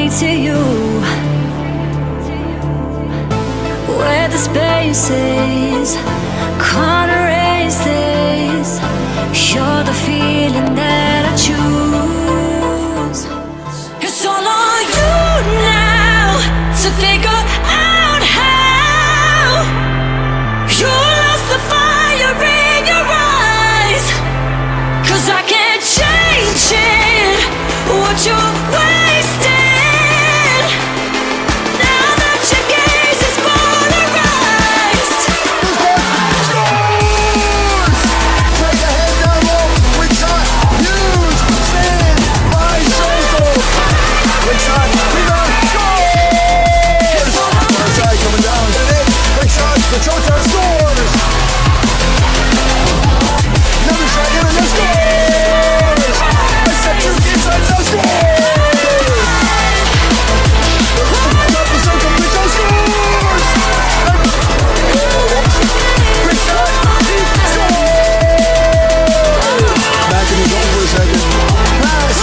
me to you, where the spaces can't erase this. You're the feeling that I choose. It's all on you now to figure out how you lost the fire in your eyes. 'Cause I can't change it, what you're wasting. Now that your gaze is polarized. Take a head down low, we got huge stand by shoulder. We got scores. Far side coming down, big shots, the Chotar scores. Another shot in and the scores. I said two inside, no scores. Top the circle, big shot scores. Big shot, deep scores. Back in his own for a second. Pass.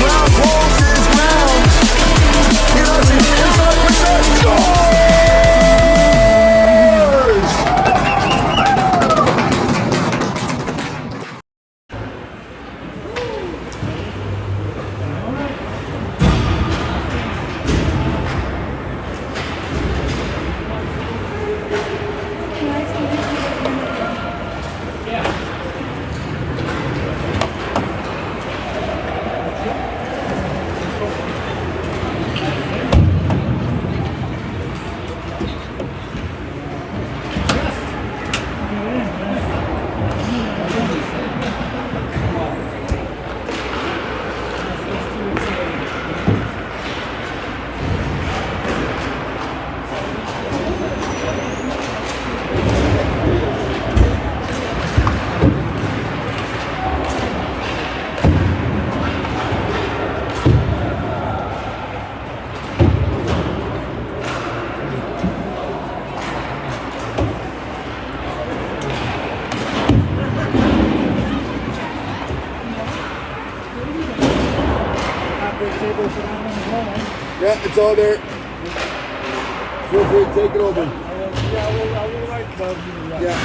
Round close is round. Inside, big shot scores. Yeah, it's all there. Feel free to take it over. Yeah.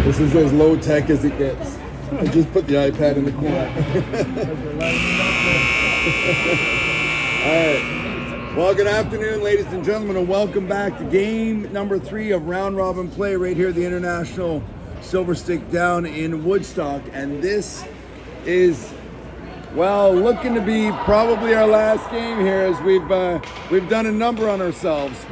This is as low tech as it gets. I just put the iPad in the corner. All right. Well, good afternoon, ladies and gentlemen, and welcome back to game number 3 of round robin play right here at the International Silver Stick down in Woodstock. And this is, well, looking to be probably our last game here, as we've done a number on ourselves.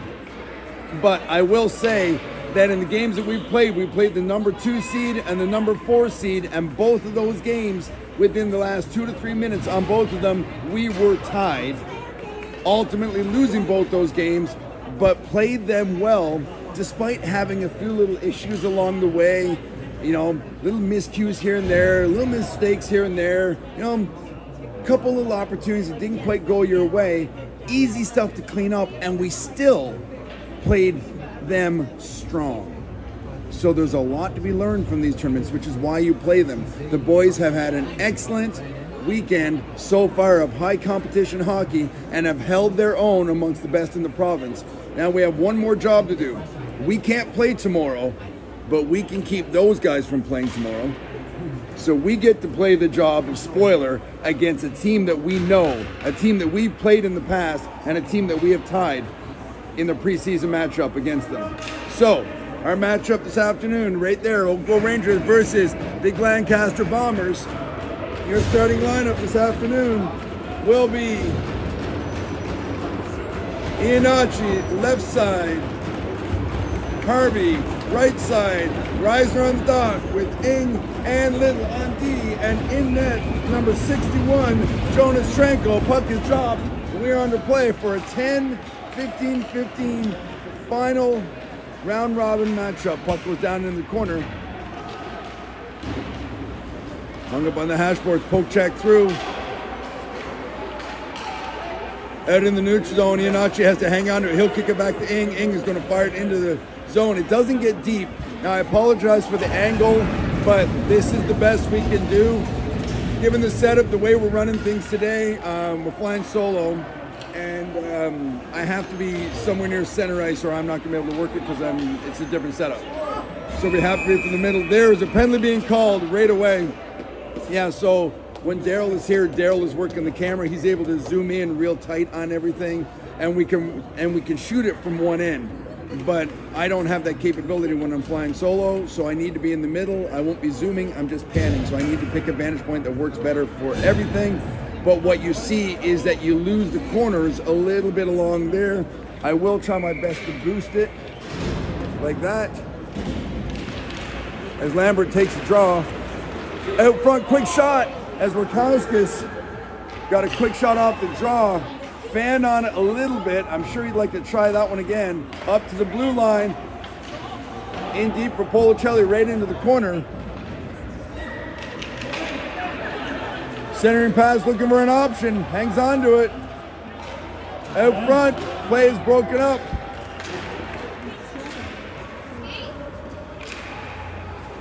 But I will say that in the games that we played the number 2 seed and the number 4 seed, and both of those games, within the last 2 to 3 minutes on both of them, we were tied, ultimately losing both those games, but played them well despite having a few little issues along the way, you know, little miscues here and there, little mistakes here and there, you know, a couple little opportunities that didn't quite go your way, easy stuff to clean up, and we still played them strong. So there's a lot to be learned from these tournaments, which is why you play them. The boys have had an excellent weekend so far of high competition hockey and have held their own amongst the best in the province. Now we have one more job to do. We can't play tomorrow, but we can keep those guys from playing tomorrow. So we get to play the job of spoiler against a team that we know, a team that we've played in the past, and a team that we have tied in the preseason matchup against them. So our matchup this afternoon, right there, Oakville Rangers versus the Glancaster Bombers. Your starting lineup this afternoon will be Ianacci, left side, Harvey, right side, Reisner on the dock with Ing and Little on D, and in net, number 61, Jonas Tranko. Puck is dropped. We are under play for a 10-15-15 final round robin matchup. Puck goes down in the corner. Hung up on the hash boards, poke check through. Out in the neutral zone, Ianacci has to hang on to it. He'll kick it back to Ing. Ing is going to fire it into the zone. It doesn't get deep. Now I apologize for the angle, but this is the best we can do. Given the setup, the way we're running things today, we're flying solo, and I have to be somewhere near center ice or I'm not going to be able to work it because it's a different setup. So we have to be from the middle. There is a penalty being called right away. Yeah, so when Daryl is here, Daryl is working the camera. He's able to zoom in real tight on everything, and we can shoot it from one end. But I don't have that capability when I'm flying solo, so I need to be in the middle. I won't be zooming, I'm just panning. So I need to pick a vantage point that works better for everything. But what you see is that you lose the corners a little bit along there. I will try my best to boost it like that. As Lambert takes a draw. Out front, quick shot as Wachowskis got a quick shot off the draw. Fan on it a little bit. I'm sure he'd like to try that one again. Up to the blue line. In deep for Policelli, right into the corner. Centering pass, looking for an option. Hangs on to it. Out front, play is broken up.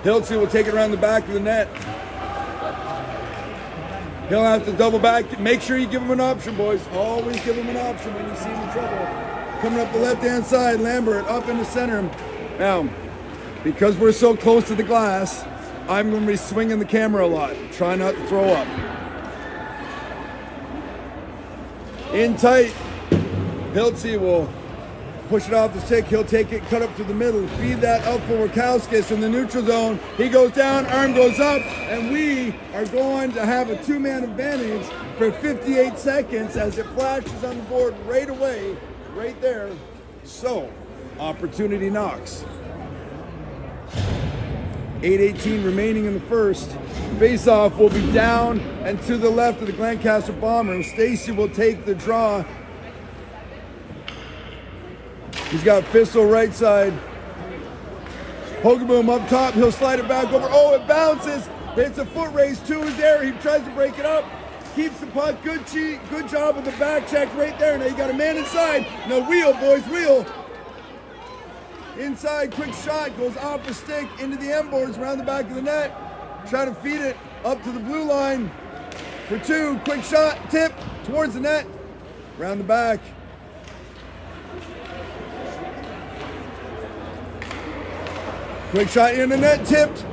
Hiltzy will take it around the back of the net. He'll have to double back. Make sure you give him an option, boys. Always give him an option when you see him in trouble. Coming up the left-hand side, Lambert up in the center. Now, because we're so close to the glass, I'm going to be swinging the camera a lot. Try not to throw up. In tight. Hiltzy will push it off the stick. He'll take it, cut up to the middle, feed that up for Wachowskis in the neutral zone. He goes down, arm goes up, and we are going to have a two-man advantage for 58 seconds as it flashes on the board right away, right there. So, opportunity knocks. 8:18 remaining in the first. Face-off will be down and to the left of the Glancaster Bombers. Stacy will take the draw. He's got Fissel right side. Hogaboom up top. He'll slide it back over. Oh, it bounces. It's a foot race. Two is there. He tries to break it up. Keeps the puck. Good job with the back check right there. Now you got a man inside. No, wheel, boys, wheel. Inside, quick shot. Goes off the stick into the end boards around the back of the net. Try to feed it up to the blue line for two. Quick shot. Tip towards the net. Around the back. Quick shot in the net, tipped.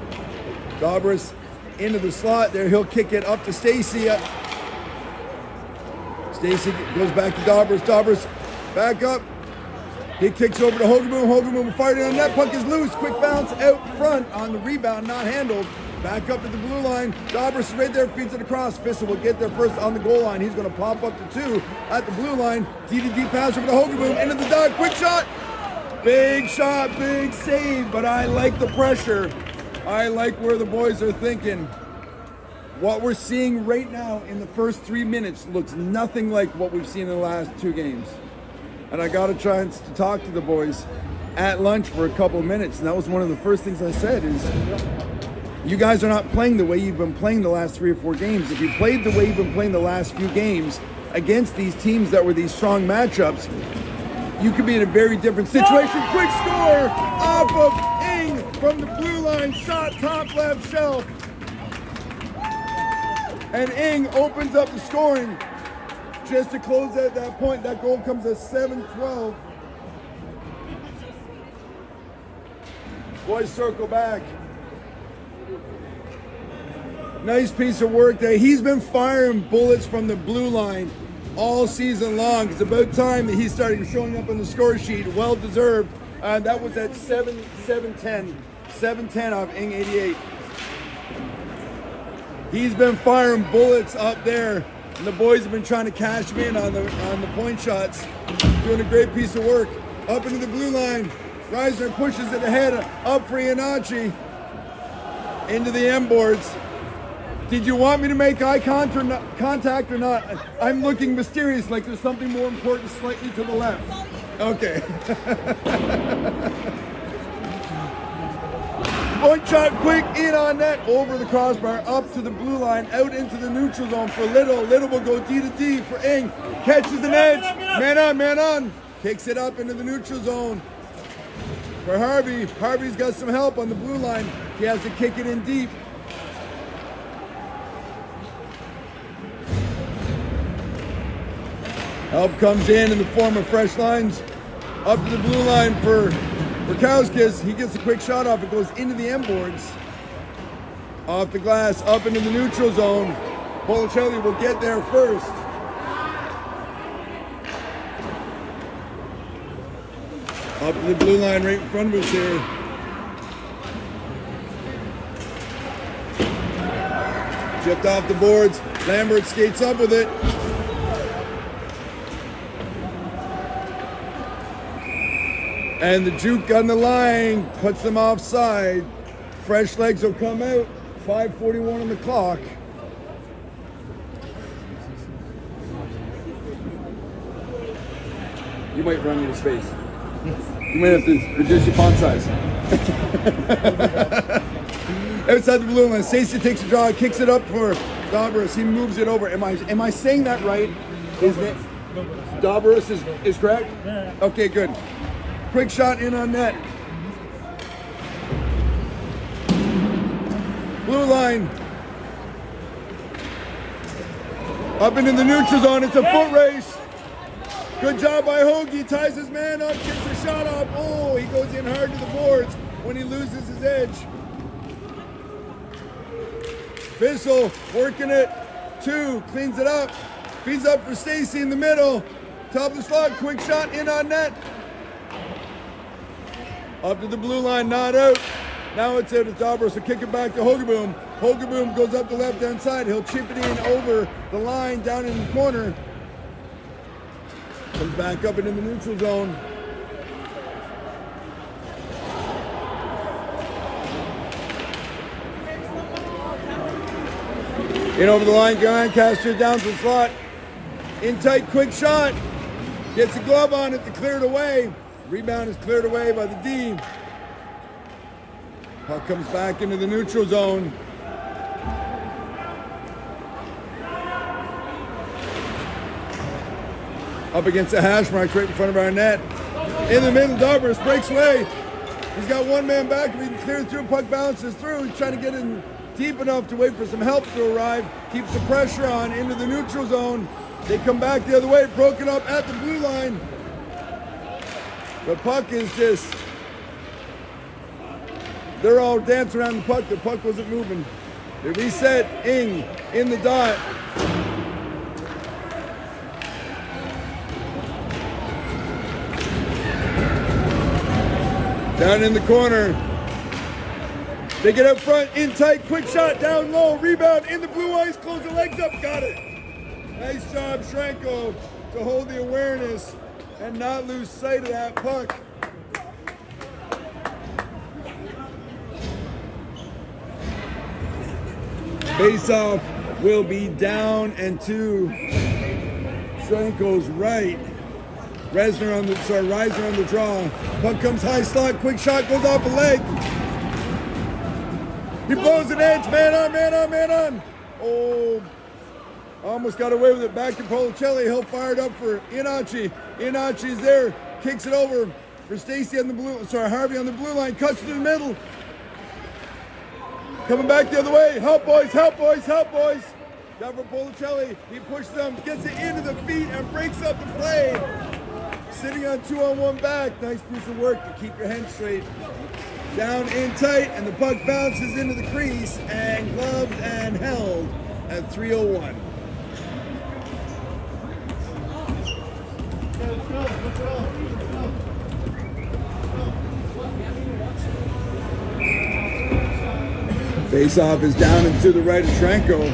Dobris into the slot there. He'll kick it up to Stacy. Stacy goes back to Dobris. Dobris back up. He kicks over to Hogaboom. Hogaboom fired it on net. Puck is loose. Quick bounce out front on the rebound, not handled. Back up to the blue line. Dobris is right there, feeds it across. Fissel will get there first on the goal line. He's going to pop up to two at the blue line. D-to-D pass over to Hogaboom. Into the dog. Quick shot. Big shot, big save, but I like the pressure. I like where the boys are thinking. What we're seeing right now in the first 3 minutes looks nothing like what we've seen in the last 2 games. And I got a chance to talk to the boys at lunch for a couple of minutes, and that was one of the first things I said is, you guys are not playing the way you've been playing the last 3 or 4 games. If you played the way you've been playing the last few games against these teams that were these strong matchups, you could be in a very different situation. Quick score off of Ing from the blue line, shot top left shelf. And Ing opens up the scoring just to close at that point. That goal comes at 7-12. Boys circle back. Nice piece of work there. He's been firing bullets from the blue line all season long. It's about time that he started showing up on the score sheet. Well deserved. That was at 7-10. 7-10 off Ing 88. He's been firing bullets up there, and the boys have been trying to cash him in on the point shots. Doing a great piece of work. Up into the blue line. Reisner pushes it ahead, up for Iannacci. Into the M boards. Did you want me to make eye contact or not? I'm looking mysterious, like there's something more important slightly to the left. Okay. Point shot quick, in on net, over the crossbar, up to the blue line, out into the neutral zone for Little. Little will go D to D for Ing. Catches an edge, man on. Kicks it up into the neutral zone for Harvey. Harvey's got some help on the blue line. He has to kick it in deep. Help comes in the form of fresh lines. Up to the blue line for Rukowskis. He gets a quick shot off. It goes into the M boards. Off the glass, up into the neutral zone. Policelli will get there first. Up to the blue line right in front of us here. Chipped off the boards. Lambert skates up with it. And the juke on the line puts them offside. Fresh legs will come out. 5:41 on the clock. You might run into space. You might have to reduce your font size. Outside the blue line, Stacey takes a draw, kicks it up for Dobris. He moves it over. Am I saying that right? Dobris is correct? Yeah. Okay, good. Quick shot in on net. Blue line. Up into the neutral zone. It's a foot race. Good job by Hoagie. Ties his man up. Gets the shot off. Oh, he goes in hard to the boards when he loses his edge. Bissell working it. 2. Cleans it up. Feeds up for Stacey in the middle. Top of the slot. Quick shot in on net. Up to the blue line, not out. Now it's out to Dobros, so kick it back to Hogeboom. Hogeboom goes up the left-hand side. He'll chip it in over the line, down in the corner. Comes back up into the neutral zone. In over the line, Glancaster down to the slot. In tight, quick shot. Gets a glove on it to clear it away. Rebound is cleared away by the D. Puck comes back into the neutral zone. Up against the hash mark right in front of our net. In the middle, Dobris breaks away. He's got one man back. If he can clear through, puck bounces through. He's trying to get in deep enough to wait for some help to arrive. Keeps the pressure on into the neutral zone. They come back the other way, broken up at the blue line. The puck is just, they're all dancing around the puck. The puck wasn't moving. They reset. Ing in the dot. Down in the corner. They get up front, in tight, quick shot, down low, rebound in the blue ice, close the legs up, got it. Nice job, Shranko, to hold the awareness and not lose sight of that puck. Face-off will be down and to Stranko's right. Risner on the draw. Puck comes high slot, quick shot goes off the leg. He blows an edge, man on. Oh, almost got away with it. Back to Policelli. He'll fire it up for Inachi. Inachi's there, kicks it over for Harvey on the blue line, cuts to the middle. Coming back the other way. Help boys. Down for Policelli. He pushes them, gets it into the feet and breaks up the play. Sitting on 2-on-1 back. Nice piece of work to keep your head straight. Down in tight, and the puck bounces into the crease and gloved and held at 3:01. Face-off is down and to the right of Tranko.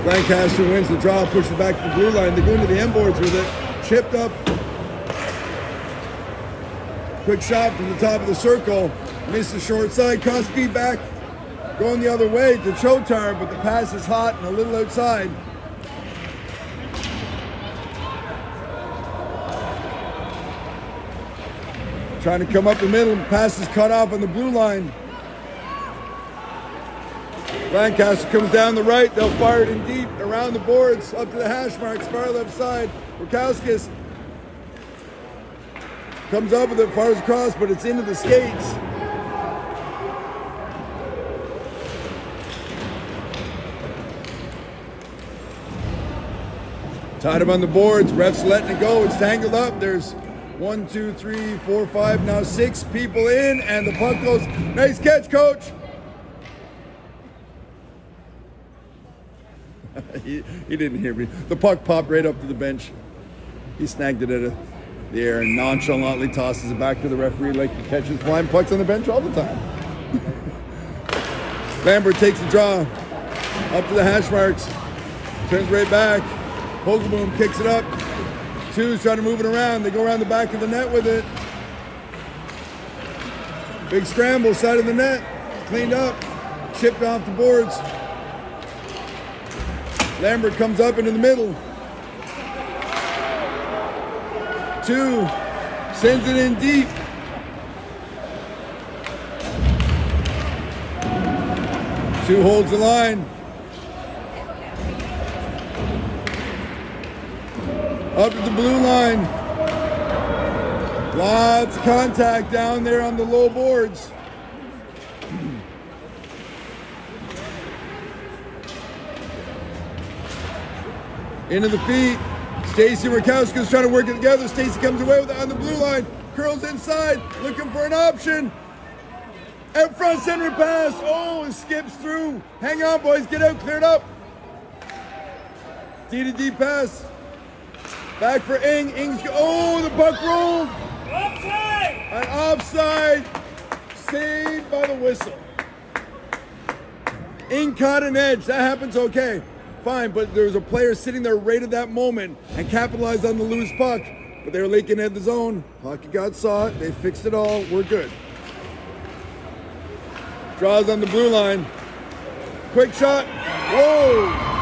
Glancaster wins the draw, pushes back to the blue line. They go into the end boards with it. Chipped up. Quick shot from the top of the circle. Missed the short side. Cross feed back. Going the other way to Chotar, but the pass is hot and a little outside. Trying to come up the middle. Pass is cut off on the blue line. Glancaster comes down the right. They'll fire it in deep around the boards up to the hash marks, far left side. Rukowskis comes up with it, fires across, but it's into the skates. Tied him on the boards. Ref's letting it go. It's tangled up. There's 1, 2, 3, 4, 5, now 6 people in, and the puck goes. Nice catch, coach. he didn't hear me. The puck popped right up to the bench. He snagged it out of the air and nonchalantly tosses it back to the referee like he catches flying pucks on the bench all the time. Lambert takes the draw up to the hash marks, turns right back. Hogelboom kicks it up. Two's trying to move it around. They go around the back of the net with it. Big scramble, side of the net, cleaned up, chipped off the boards. Lambert comes up into the middle. Two sends it in deep. Two holds the line. Up to the blue line. Lots of contact down there on the low boards. Into the feet. Stacy Rakowski's trying to work it together. Stacy comes away with it on the blue line. Curls inside, looking for an option. Out front, center pass. Oh, it skips through. Hang on, boys. Get out, clear it up. D to D pass. Back for Ing. Ing's the puck rolled. Offside! An offside. Saved by the whistle. Ing caught an edge. That happens, okay. Fine, but there was a player sitting there right at that moment and capitalized on the loose puck. But they were leaking at the zone. Hockey God saw it. They fixed it all. We're good. Draws on the blue line. Quick shot. Whoa!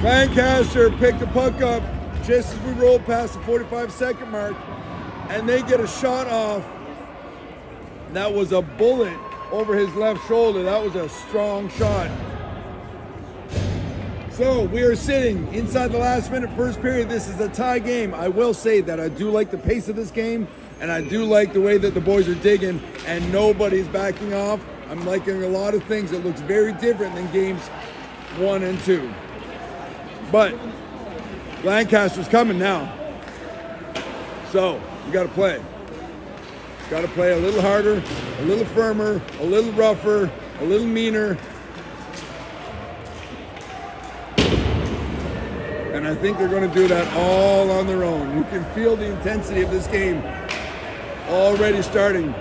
Glancaster picked the puck up just as we rolled past the 45-second mark, and they get a shot off. That was a bullet over his left shoulder. That was a strong shot. So we are sitting inside the last minute, first period. This is a tie game. I will say that I do like the pace of this game, and I do like the way that the boys are digging, and nobody's backing off. I'm liking a lot of things. It looks very different than games 1 and 2. But Glancaster's coming now. So you got to play. Got to play a little harder, a little firmer, a little rougher, a little meaner. And I think they're going to do that all on their own. You can feel the intensity of this game already starting.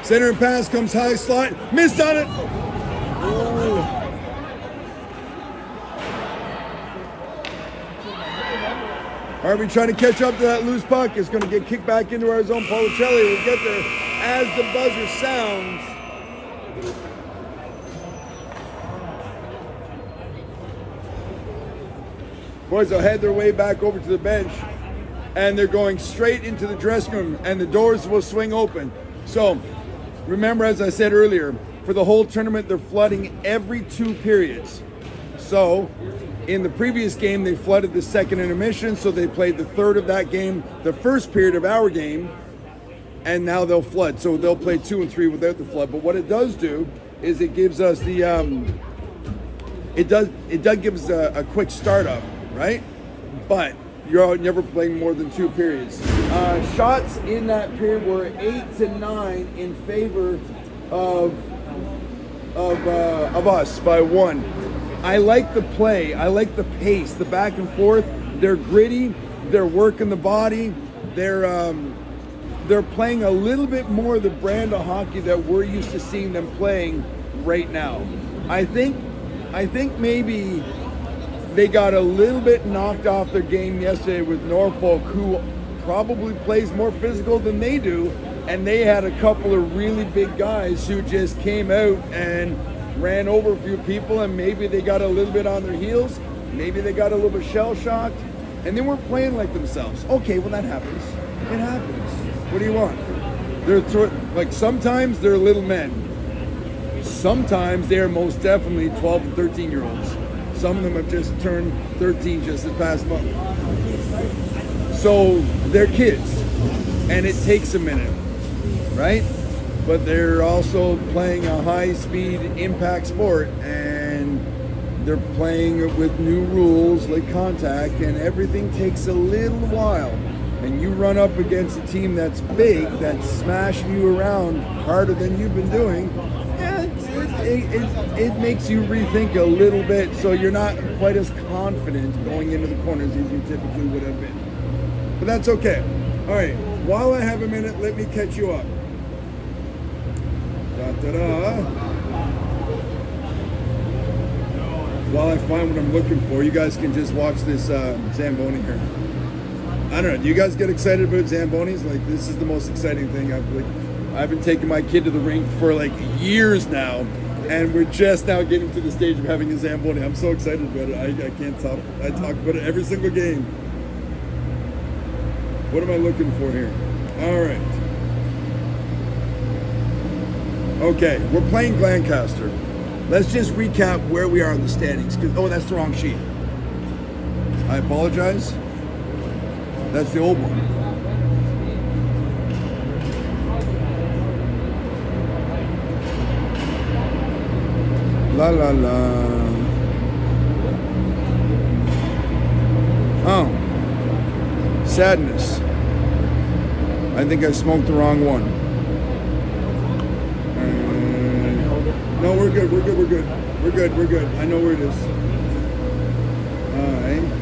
Center and pass comes high slot. Missed on it. Harvey trying to catch up to that loose puck. It's going to get kicked back into our zone. Policelli will get there as the buzzer sounds. Boys will head their way back over to the bench, and they're going straight into the dressing room, and the doors will swing open. So remember, as I said earlier, for the whole tournament, they're flooding every 2 periods. So in the previous game, they flooded the second intermission, so they played the third of that game, the first period of our game, and now they'll flood. So they'll play 2 and 3 without the flood. But what it does do is it gives us the it does give us a quick startup, right? But you're never playing more than 2 periods. Shots in that period were 8 to 9 in favor of us by 1. I like the play. I like the pace, the back and forth. They're gritty. They're working the body. They're playing a little bit more the brand of hockey that we're used to seeing them playing right now. I think maybe they got a little bit knocked off their game yesterday with Norfolk, who probably plays more physical than they do, and they had a couple of really big guys who just came out and ran over a few people, and maybe they got a little bit on their heels, maybe they got a little bit shell-shocked, and they weren't playing like themselves. Okay, well, that happens. It happens. What do you want? Like, sometimes they're little men. Sometimes they're most definitely 12 and 13-year-olds. Some of them have just turned 13 just this past month. So they're kids, and it takes a minute, right? But they're also playing a high-speed impact sport, and they're playing with new rules like contact, and everything takes a little while. And you run up against a team that's big, that's smashing you around harder than you've been doing, it makes you rethink a little bit, so you're not quite as confident going into the corners as you typically would have been. But that's okay. All right, while I have a minute, let me catch you up. While I find what I'm looking for, you guys can just watch this Zamboni here. I don't know, do you guys get excited about Zambonis? Like, this is the most exciting thing. I've been taking my kid to the rink for like years now, and we're just now getting to the stage of having a Zamboni. I'm so excited about it. I can't stop. I talk about it every single game. What am I looking for here? All right. Okay, we're playing Glancaster. Let's just recap where we are in the standings. Oh, that's the wrong sheet. I apologize. That's the old one. La la la. Oh. Sadness. I think I smoked the wrong one. No, we're good. We're good. I know where it is. All right.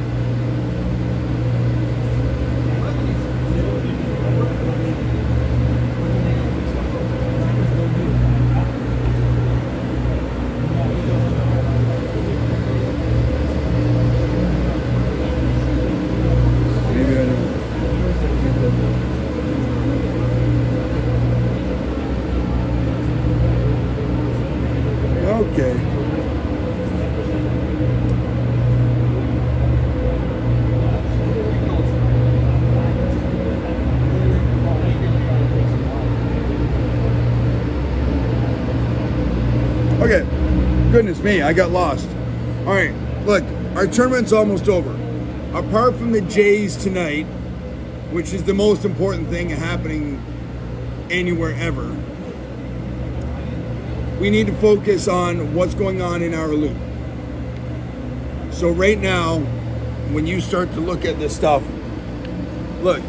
Okay. Okay. Goodness me, I got lost. All right, look, our tournament's almost over. Apart from the Jays tonight, which is the most important thing happening anywhere ever, we need to focus on what's going on in our loop. So right now, when you start to look at this stuff, look,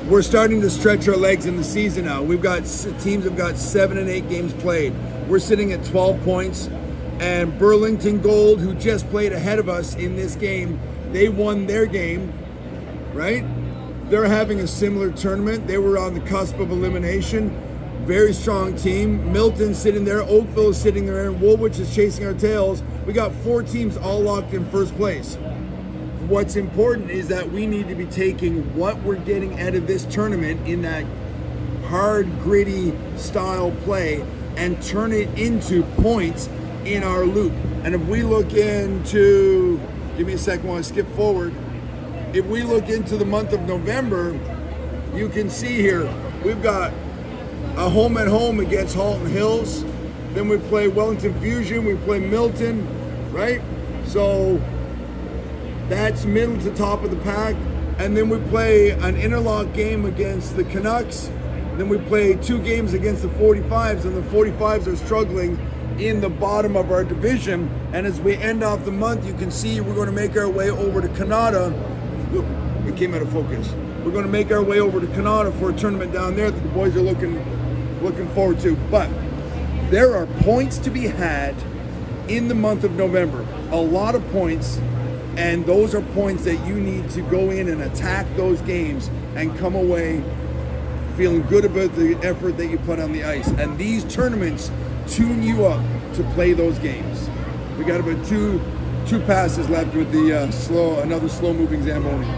we're starting to stretch our legs in the season now. We've got teams have got 7 and 8 games played. We're sitting at 12 points, and Burlington Gold, who just played ahead of us in this game, they won their game, right? They're having a similar tournament. They were on the cusp of elimination. Very strong team. Milton's sitting there, Oakville is sitting there, and Woolwich is chasing our tails. We got 4 teams all locked in first place. what's important is that we need to be taking what we're getting out of this tournament in that hard, gritty style play and turn it into points in our loop. And if we look into, give me a second while I skip forward. If we look into the month of November, you can see here, we've got a home at home against Halton Hills. Then we play Wellington Fusion, we play Milton, right? So that's middle to top of the pack. And then we play an interlock game against the Canucks. Then we play 2 games against the 45s, and the 45s are struggling in the bottom of our division. And as we end off the month, you can see we're going to make our way over to Canada. Oop, it came out of focus. We're going to make our way over to Canada for a tournament down there that the boys are looking forward to. But there are points to be had in the month of November. A lot of points, and those are points that you need to go in and attack those games and come away feeling good about the effort that you put on the ice. And these tournaments tune you up to play those games. We got about two passes left with the another slow-moving Zamboni.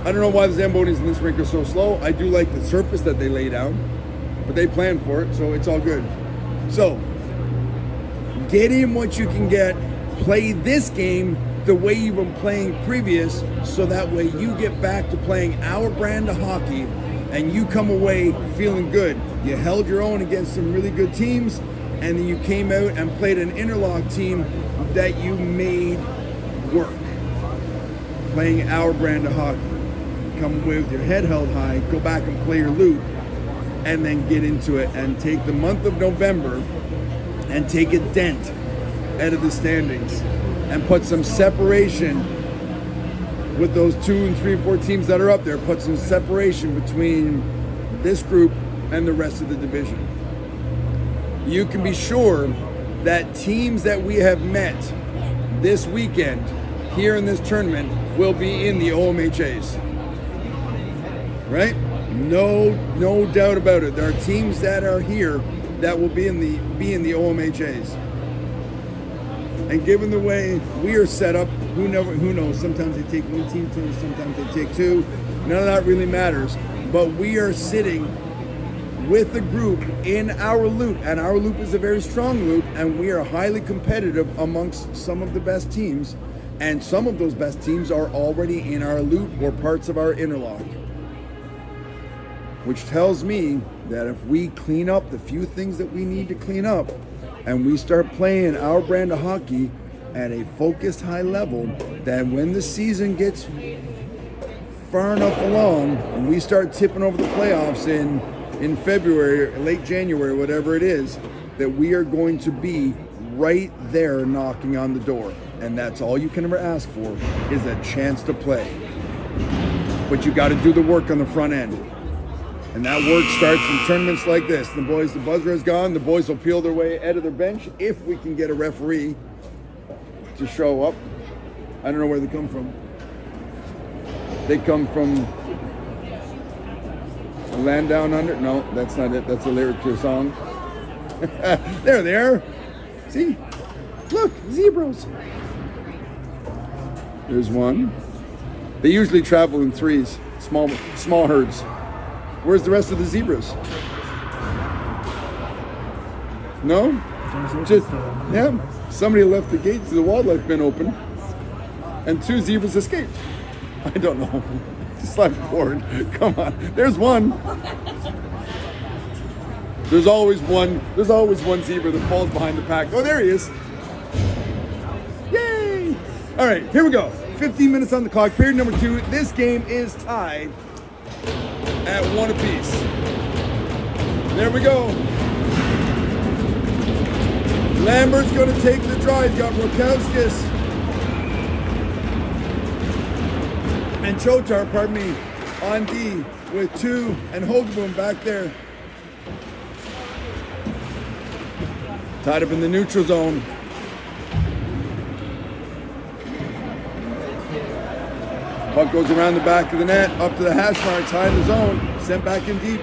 I don't know why the Zambonis in this rink are so slow. I do like the surface that they lay down, but they planned for it, so it's all good. So, get in what you can get. Play this game the way you've been playing previous, so that way you get back to playing our brand of hockey and you come away feeling good. You held your own against some really good teams, and then you came out and played an interlock team that you made work. Playing our brand of hockey. Come away with your head held high, go back and play your loop, and then get into it and take the month of November and take a dent out of the standings and put some separation with those 2 and 3 and 4 teams that are up there. Put some separation between this group and the rest of the division. You can be sure that teams that we have met this weekend here in this tournament will be in the OMHAs. Right? No doubt about it. There are teams that are here that will be in the OMHAs. And given the way we are set up, who knows? Sometimes they take 1 team, sometimes they take 2. None of that really matters. But we are sitting with the group in our loop, and our loop is a very strong loop, and we are highly competitive amongst some of the best teams, and some of those best teams are already in our loop or parts of our interlock. Which tells me that if we clean up the few things that we need to clean up, and we start playing our brand of hockey at a focused high level, that when the season gets far enough along and we start tipping over the playoffs in February, late January, whatever it is, that we are going to be right there knocking on the door. And that's all you can ever ask for, is a chance to play. But you got to do the work on the front end. And that work starts in tournaments like this. The buzzer is gone. The boys will peel their way out of their bench if we can get a referee to show up. I don't know where they come from. They come from Land Down Under. No, that's not it. That's a lyric to a song. There they are. See? Look, zebras. There's one. They usually travel in 3s, small herds. Where's the rest of the zebras? No? Just, yeah. Somebody left the gates to the wildlife bin open, and 2 zebras escaped. I don't know. Just like bored. Come on. There's one. There's always one zebra that falls behind the pack. Oh, there he is. Yay! All right, here we go. 15 minutes on the clock. Period number 2. This game is tied at 1 apiece. There we go. Lambert's going to take the draw. He's got Rokowskis and Chotar, pardon me, on D with 2 and Hogeboom back there. Tied up in the neutral zone. Puck goes around the back of the net, up to the hash marks, high in the zone, sent back in deep.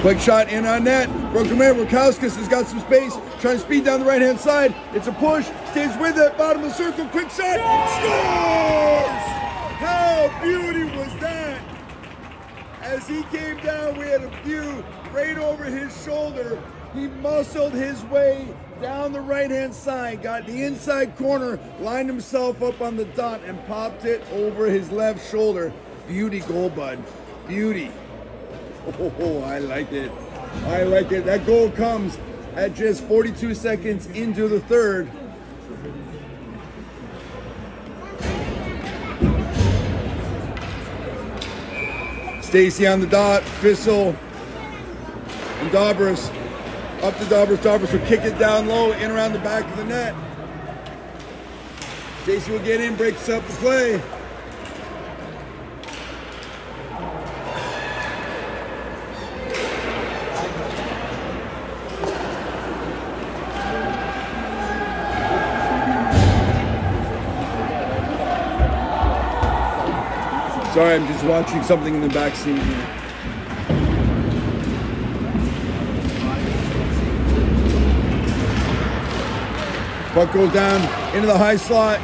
Quick shot in on net. Broken man. Glancaster has got some space. Trying to speed down the right-hand side. It's a push. Stays with it. Bottom of the circle. Quick shot. Scores! How beauty was that? As he came down, we had a view right over his shoulder. He muscled his way down the right-hand side, got the inside corner, lined himself up on the dot, and popped it over his left shoulder. Beauty goal, bud. Beauty. Oh, I like it. I like it. That goal comes at just 42 seconds into the third. Stacy on the dot, Fissel, and Dobris. Up to Dobris. Dobris will kick it down low, in around the back of the net. Stacy will get in, breaks up the play. Sorry, I'm just watching something in the back seat here. Puck goes down into the high slot.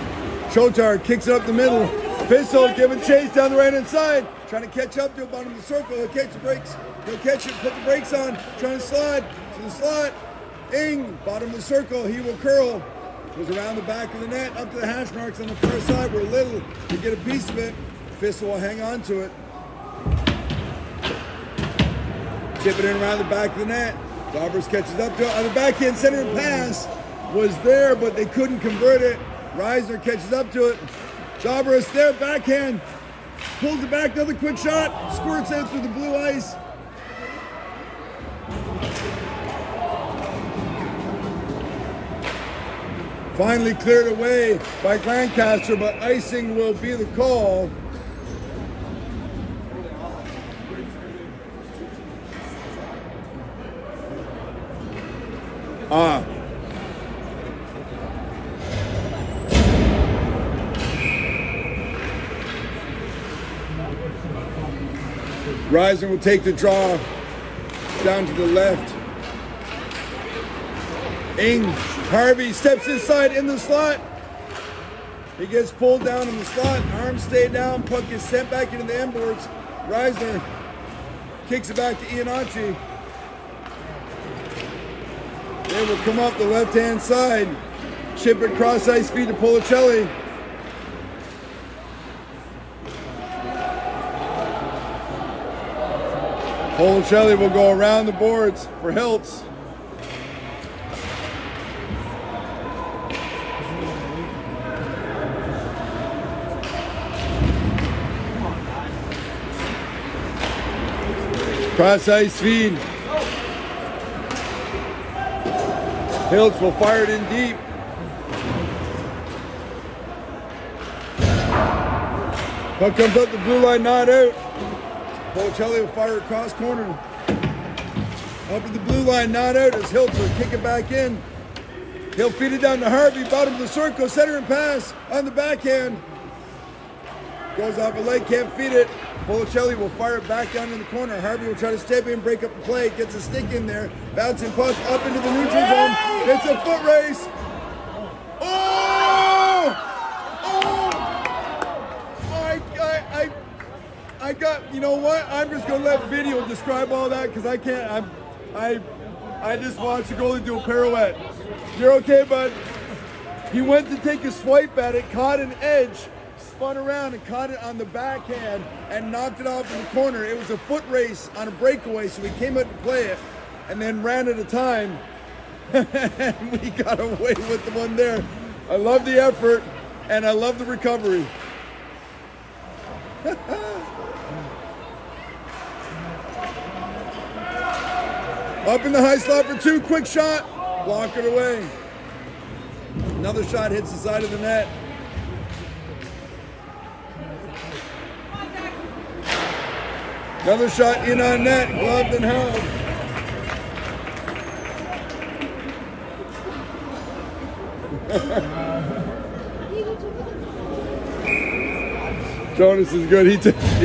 Chotar kicks it up the middle. Fissel giving chase down the right-hand side. Trying to catch up to the bottom of the circle. He'll catch the brakes. He'll catch it, put the brakes on. Trying to slide to the slot. Ing, bottom of the circle. He will curl. Goes around the back of the net, up to the hash marks on the far side. We're little to get a piece of it. Fissel will hang on to it. Chip it in around the back of the net. Dobris catches up to it. On the backhand center pass was there, but they couldn't convert it. Reisner catches up to it. Dobris there, backhand. Pulls it back, another quick shot. Squirts out through the blue ice. Finally cleared away by Glancaster, but icing will be the call. Reisner will take the draw down to the left. Ing, Harvey steps inside in the slot. He gets pulled down in the slot. Arms stay down. Puck is sent back into the end boards. Reisner kicks it back to Iannacci. They will come up the left-hand side. Chip it cross ice feed to Policelli. Policelli will go around the boards for Hiltz. Cross ice feed. Hiltz will fire it in deep. Puck comes up the blue line, not out. Policelli will fire across corner. Up at the blue line, not out as Hiltz will kick it back in. He'll feed it down to Harvey, bottom of the circle, center and pass on the backhand. Goes off a leg, can't feed it. Policelli will fire it back down in the corner. Harvey will try to step in, break up the play, gets a stick in there. Bouncing puck up into the neutral zone. It's a foot race. Oh! I got, you know what? I'm just gonna let video describe all that because I can't. I just watched the goalie do a pirouette. You're okay, bud. He went to take a swipe at it, caught an edge, spun around and caught it on the backhand and knocked it off in the corner. It was a foot race on a breakaway, so we came out to play it and then ran at a time. And we got away with the one there. I love the effort and I love the recovery. Up in the high slot for two, quick shot, block it away. Another shot hits the side of the net. Another shot in on net, gloved and held. Jonas is good. He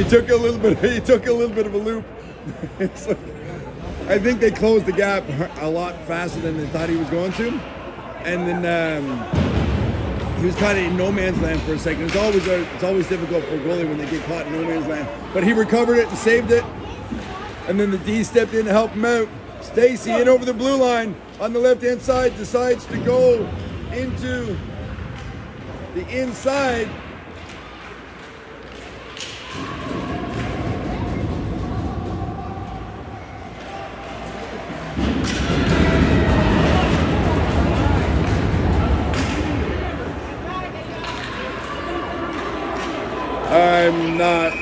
took a little bit of a loop. It's like, I think they closed the gap a lot faster than they thought he was going to. And then he was kind of in no man's land for a second. It's always difficult for a goalie when they get caught in no man's land. But he recovered it and saved it. And then the D stepped in to help him out. Stacy in over the blue line on the left-hand side, decides to go into the inside. I'm not.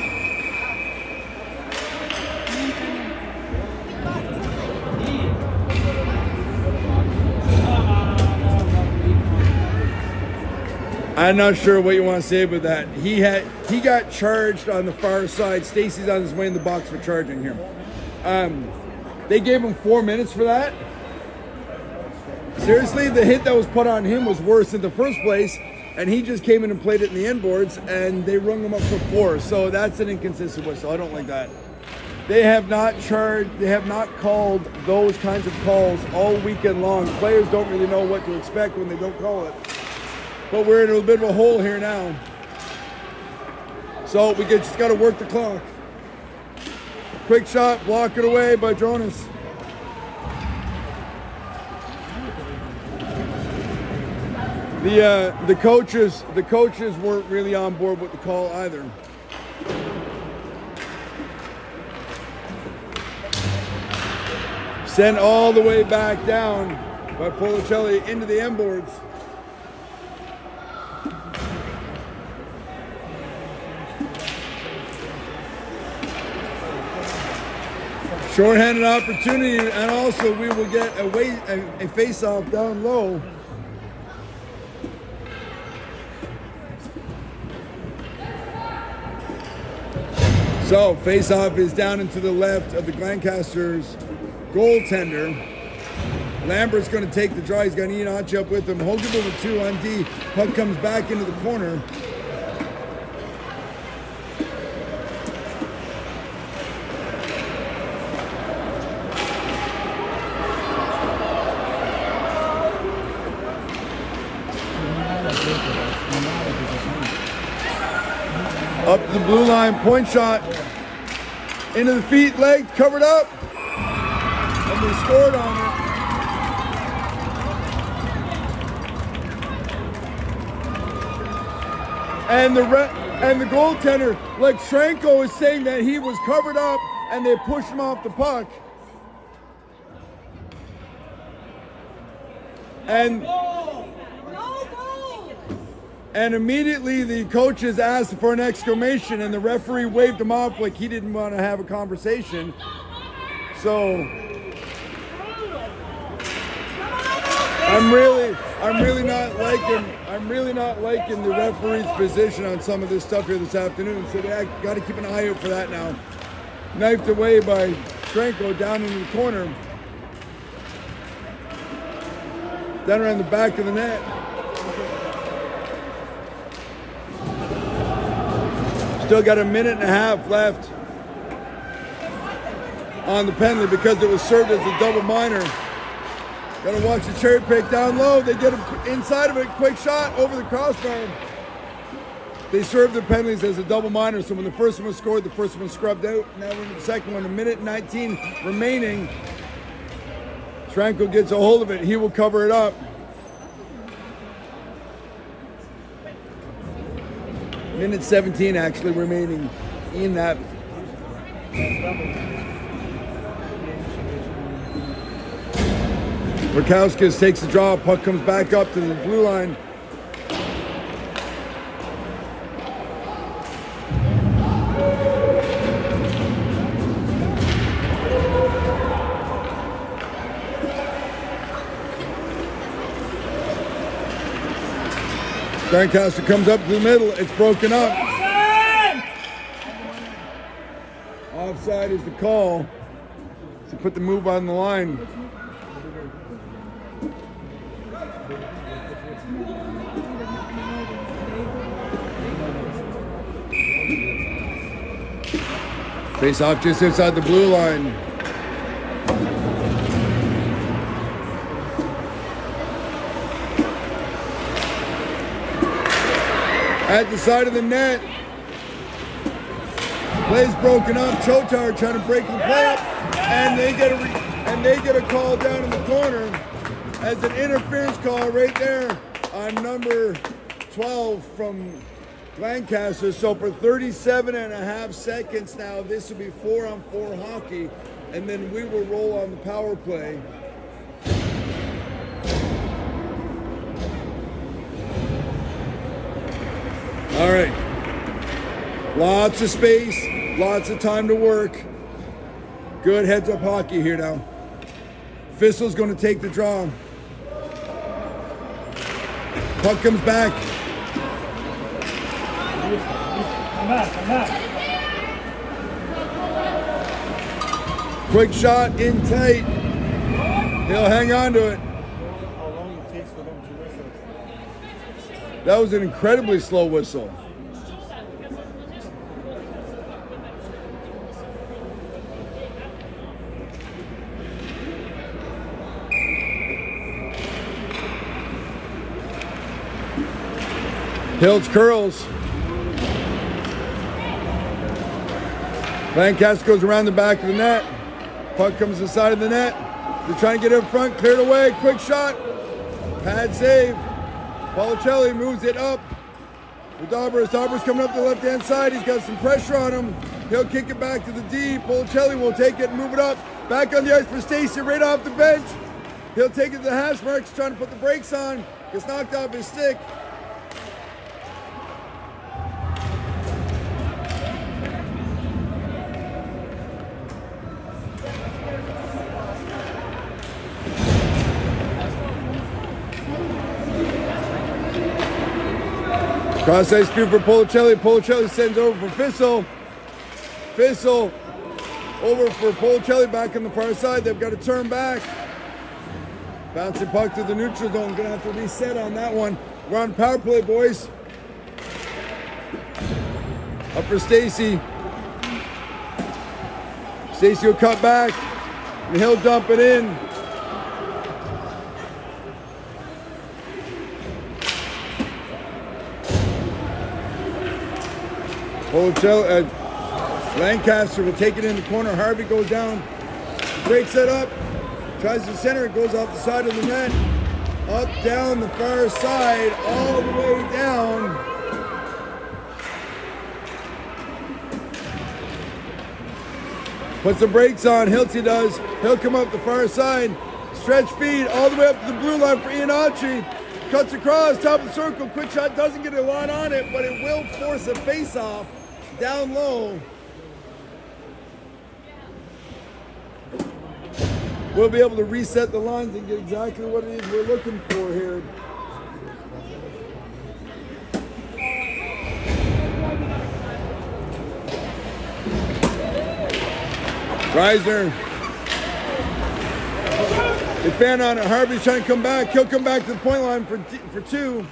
I'm not sure what you want to say about that. He got charged on the far side. Stacy's on his way in the box for charging here. They gave him 4 minutes for that. Seriously, the hit that was put on him was worse in the first place, and he just came in and played it in the end boards, and they rung him up for 4. So that's an inconsistent whistle. I don't like that. They have not charged. They have not called those kinds of calls all weekend long. Players don't really know what to expect when they don't call it. But we're in a bit of a hole here now. So we just got to work the clock. Quick shot, block it away by Jonas. The coaches weren't really on board with the call either. Sent all the way back down by Policelli into the end boards. Shorthanded opportunity, and also we will get a face-off down low. So, face-off is down and to the left of the Glancaster's goaltender. Lambert's going to take the draw. He's got Ian Arch up with him. Hogan with 2 on D. Puck comes back into the corner. Up the blue line, point shot. Into the feet, leg, covered up. And they scored on it. And the goaltender, like Shranko, is saying that he was covered up and they pushed him off the puck. And immediately the coaches asked for an exclamation, and the referee waved him off like he didn't want to have a conversation. So I'm really not liking the referee's position on some of this stuff here this afternoon. So they got to keep an eye out for that now. Knifed away by Shranko down in the corner. Down around the back of the net. Still got a minute and a half left on the penalty because it was served as a double minor. Got to watch the cherry pick down low. They get him inside of it. Quick shot over the crossbar. They served the penalties as a double minor. So when the first one was scored, the first one was scrubbed out. Now we're in the second one. A minute and 19 remaining. Shranko gets a hold of it. He will cover it up. Minute 17 actually remaining in that. Rakowskis takes the draw. Puck comes back up to the blue line. Glancaster comes up to the middle. It's broken up. Offside is the call to put the move on the line. Face off just inside the blue line. at the side of the net. Play's broken up. Chotar trying to break the play up, and they get a call down in the corner as an interference call right there on number 12 from Glancaster. So for 37.5 seconds now, this will be 4-on-4 hockey, and then we will roll on the power play. All right. Lots of space, lots of time to work. Good heads-up hockey here now. Fissel's going to take the draw. Puck comes back. Come back. Quick shot in tight. He'll hang on to it. How long it takes for them to whistle? That was an incredibly slow whistle. Hiltz curls. Glancaster goes around the back of the net. Puck comes to the side of the net. They're trying to get it in front, cleared away, quick shot. Pad save. Policelli moves it up. For Daubers. Daubers coming up the left-hand side. He's got some pressure on him. He'll kick it back to the D. Policelli will take it and move it up. Back on the ice for Stacy, right off the bench. He'll take it to the hash marks, trying to put the brakes on. Gets knocked off his stick. Cross ice feud for Policelli. Policelli sends over for Fissel. Fissel over for Policelli back on the far side. They've got to turn back. Bouncing puck to the neutral zone. Gonna have to reset on that one. We're on power play, boys. Up for Stacy. Stacy will cut back, and he'll dump it in. Glancaster will take it in the corner. Harvey goes down, breaks it up, tries to center it, goes off the side of the net, up, down the far side, all the way down. Puts the brakes on, Hiltz does. He'll come up the far side, stretch feed all the way up to the blue line for Ianacci. Cuts across, top of the circle, quick shot, doesn't get a lot on it, but it will force a face-off down low. We'll be able to reset the lines and get exactly what it is we're looking for here. Reisner. They fan on it. Harvey's trying to come back. He'll come back to the point line for two.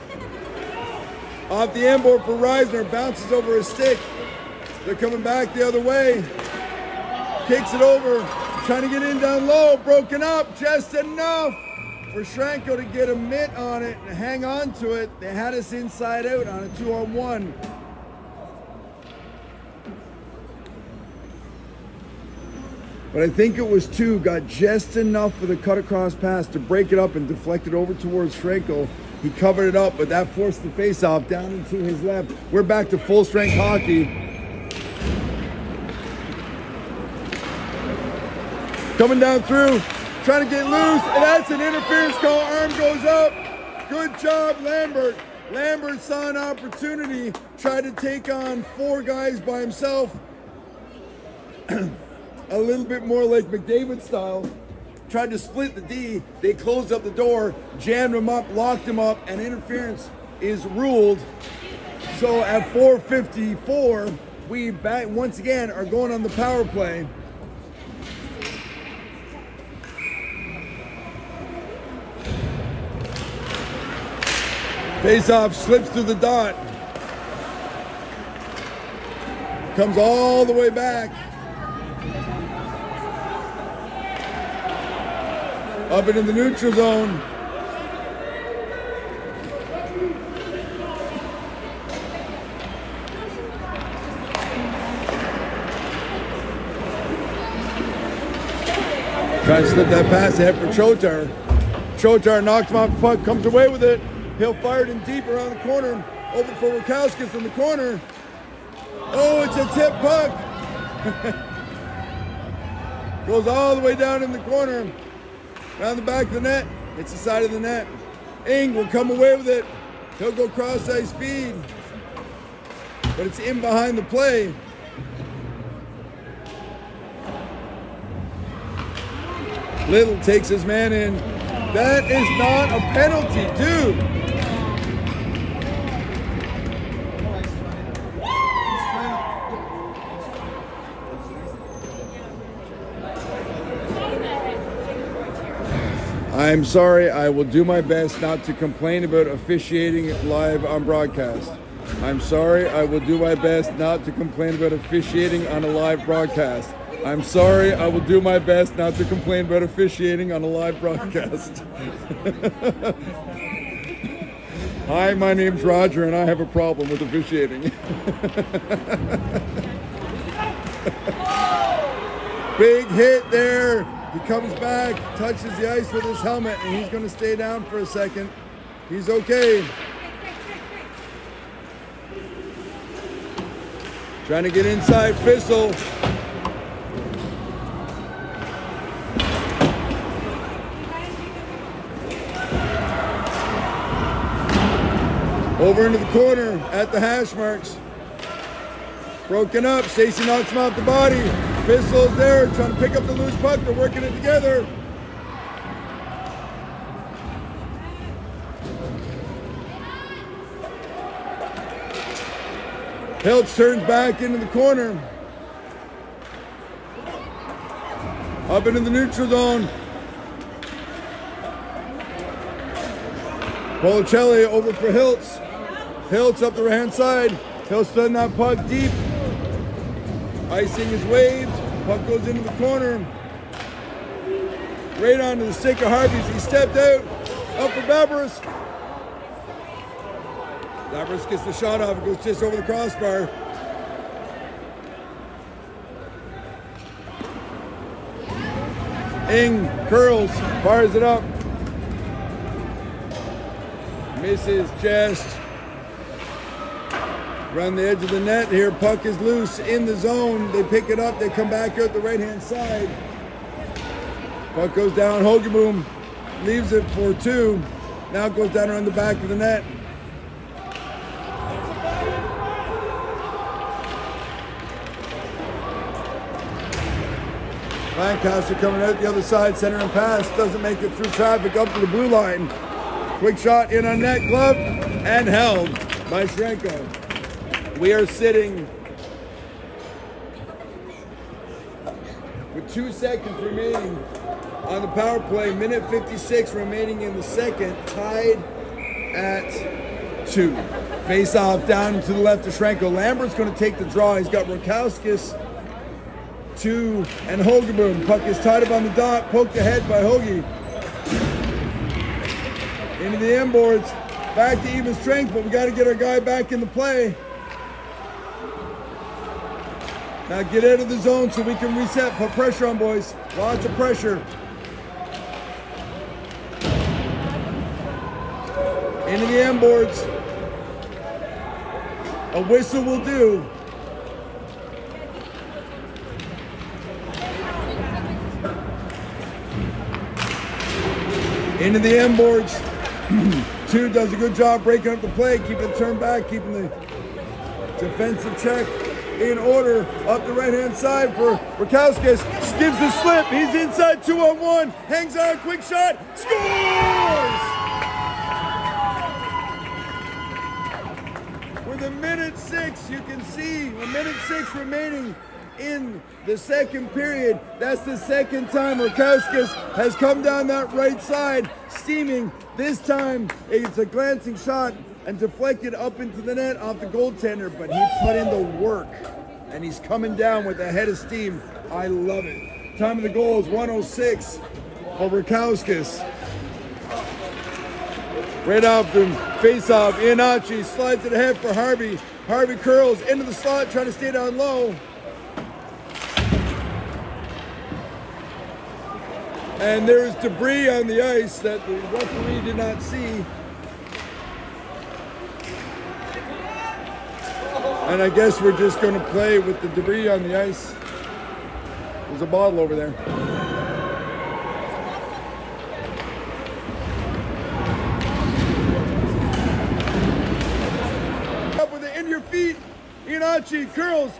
Off the end board for Reisner. Bounces over his stick. They're coming back the other way. Kicks it over. Trying to get in down low. Broken up. Just enough for Schranko to get a mitt on it and hang on to it. They had us inside out on a 2-on-1. But I think it was two. Got just enough for the cut across pass to break it up and deflect it over towards Schranko. He covered it up, but that forced the face-off down into his left. We're back to full-strength hockey. Coming down through, trying to get loose, and that's an interference call. Arm goes up. Good job, Lambert. Lambert saw an opportunity, tried to take on four guys by himself. A little bit more like McDavid style. Tried to split the D. They closed up the door, jammed him up, locked him up, and interference is ruled. So at 4:54, we back once again are going on the power play. Face-off slips through the dot. Comes all the way back. Up into the neutral zone. Trying to slip that pass ahead for Chotar. Chotar knocks him off the puck, comes away with it. He'll fire it in deep around the corner. Over for Rakowskis in the corner. Oh, it's a tip puck. Goes all the way down in the corner. Around the back of the net. It's the side of the net. Ing will come away with it. He'll go cross-ice speed. But it's in behind the play. Little takes his man in. That is not a penalty, dude. I'm sorry, I will do my best not to complain about officiating live on broadcast. I'm sorry, I will do my best not to complain about officiating on a live broadcast. I'm sorry, I will do my best not to complain about officiating on a live broadcast. Hi, my name's Roger and I have a problem with officiating. Big hit there. He comes back, touches the ice with his helmet, and he's going to stay down for a second. He's okay. Trying to get inside Fissel. Over into the corner at the hash marks. Broken up. Stacey knocks him off the body. Fissel's there trying to pick up the loose puck. They're working it together. Hiltz turns back into the corner. Up into the neutral zone. Policelli over for Hiltz. Hiltz up the right hand side. He'll send that puck deep. Icing is waved. Puck goes into the corner. Right onto the stick of Harvey's. He stepped out. Up for Babris. Babris gets the shot off. It goes just over the crossbar. Ing curls. Fires it up. Misses just. Around the edge of the net here, puck is loose in the zone. They pick it up, they come back out the right-hand side. Puck goes down, Hogeboom leaves it for two. Now it goes down around the back of the net. Glancaster coming out the other side, center and pass, doesn't make it through traffic up to the blue line. Quick shot in on net, glove, and held by Shrenko. We are sitting with 2 seconds remaining on the power play. Minute 56 remaining in the second. Tied at 2. Face off down to the left of Shrenko. Lambert's going to take the draw. He's got Rakowskis, 2, and Hogeboom. Puck is tied up on the dot. Poked ahead by Hoagie. Into the end boards. Back to even strength, but we got to get our guy back in the play. Now get out of the zone so we can reset. Put pressure on, boys. Lots of pressure. Into the end boards. A whistle will do. Into the end boards. 2 does a good job breaking up the play, keeping the turn back, keeping the defensive check in order. Up the right-hand side for Rakowskis. Gives the slip. He's inside 2-on-1. Hangs on. Quick shot. Scores! With a minute 6, you can see a minute 6 remaining in the second period. That's the second time Rakowskis has come down that right side, steaming. This time it's a glancing shot and deflected up into the net off the goaltender, but he put in the work and he's coming down with a head of steam. I love it. Time of the goal is 1:06 for Rakowskis. Right off the face-off, Iannacci slides it ahead for Harvey. Harvey curls into the slot, trying to stay down low. And there's debris on the ice that the referee did not see. And I guess we're just going to play with the debris on the ice. There's a bottle over there. Up with it in your feet. Inachi curls.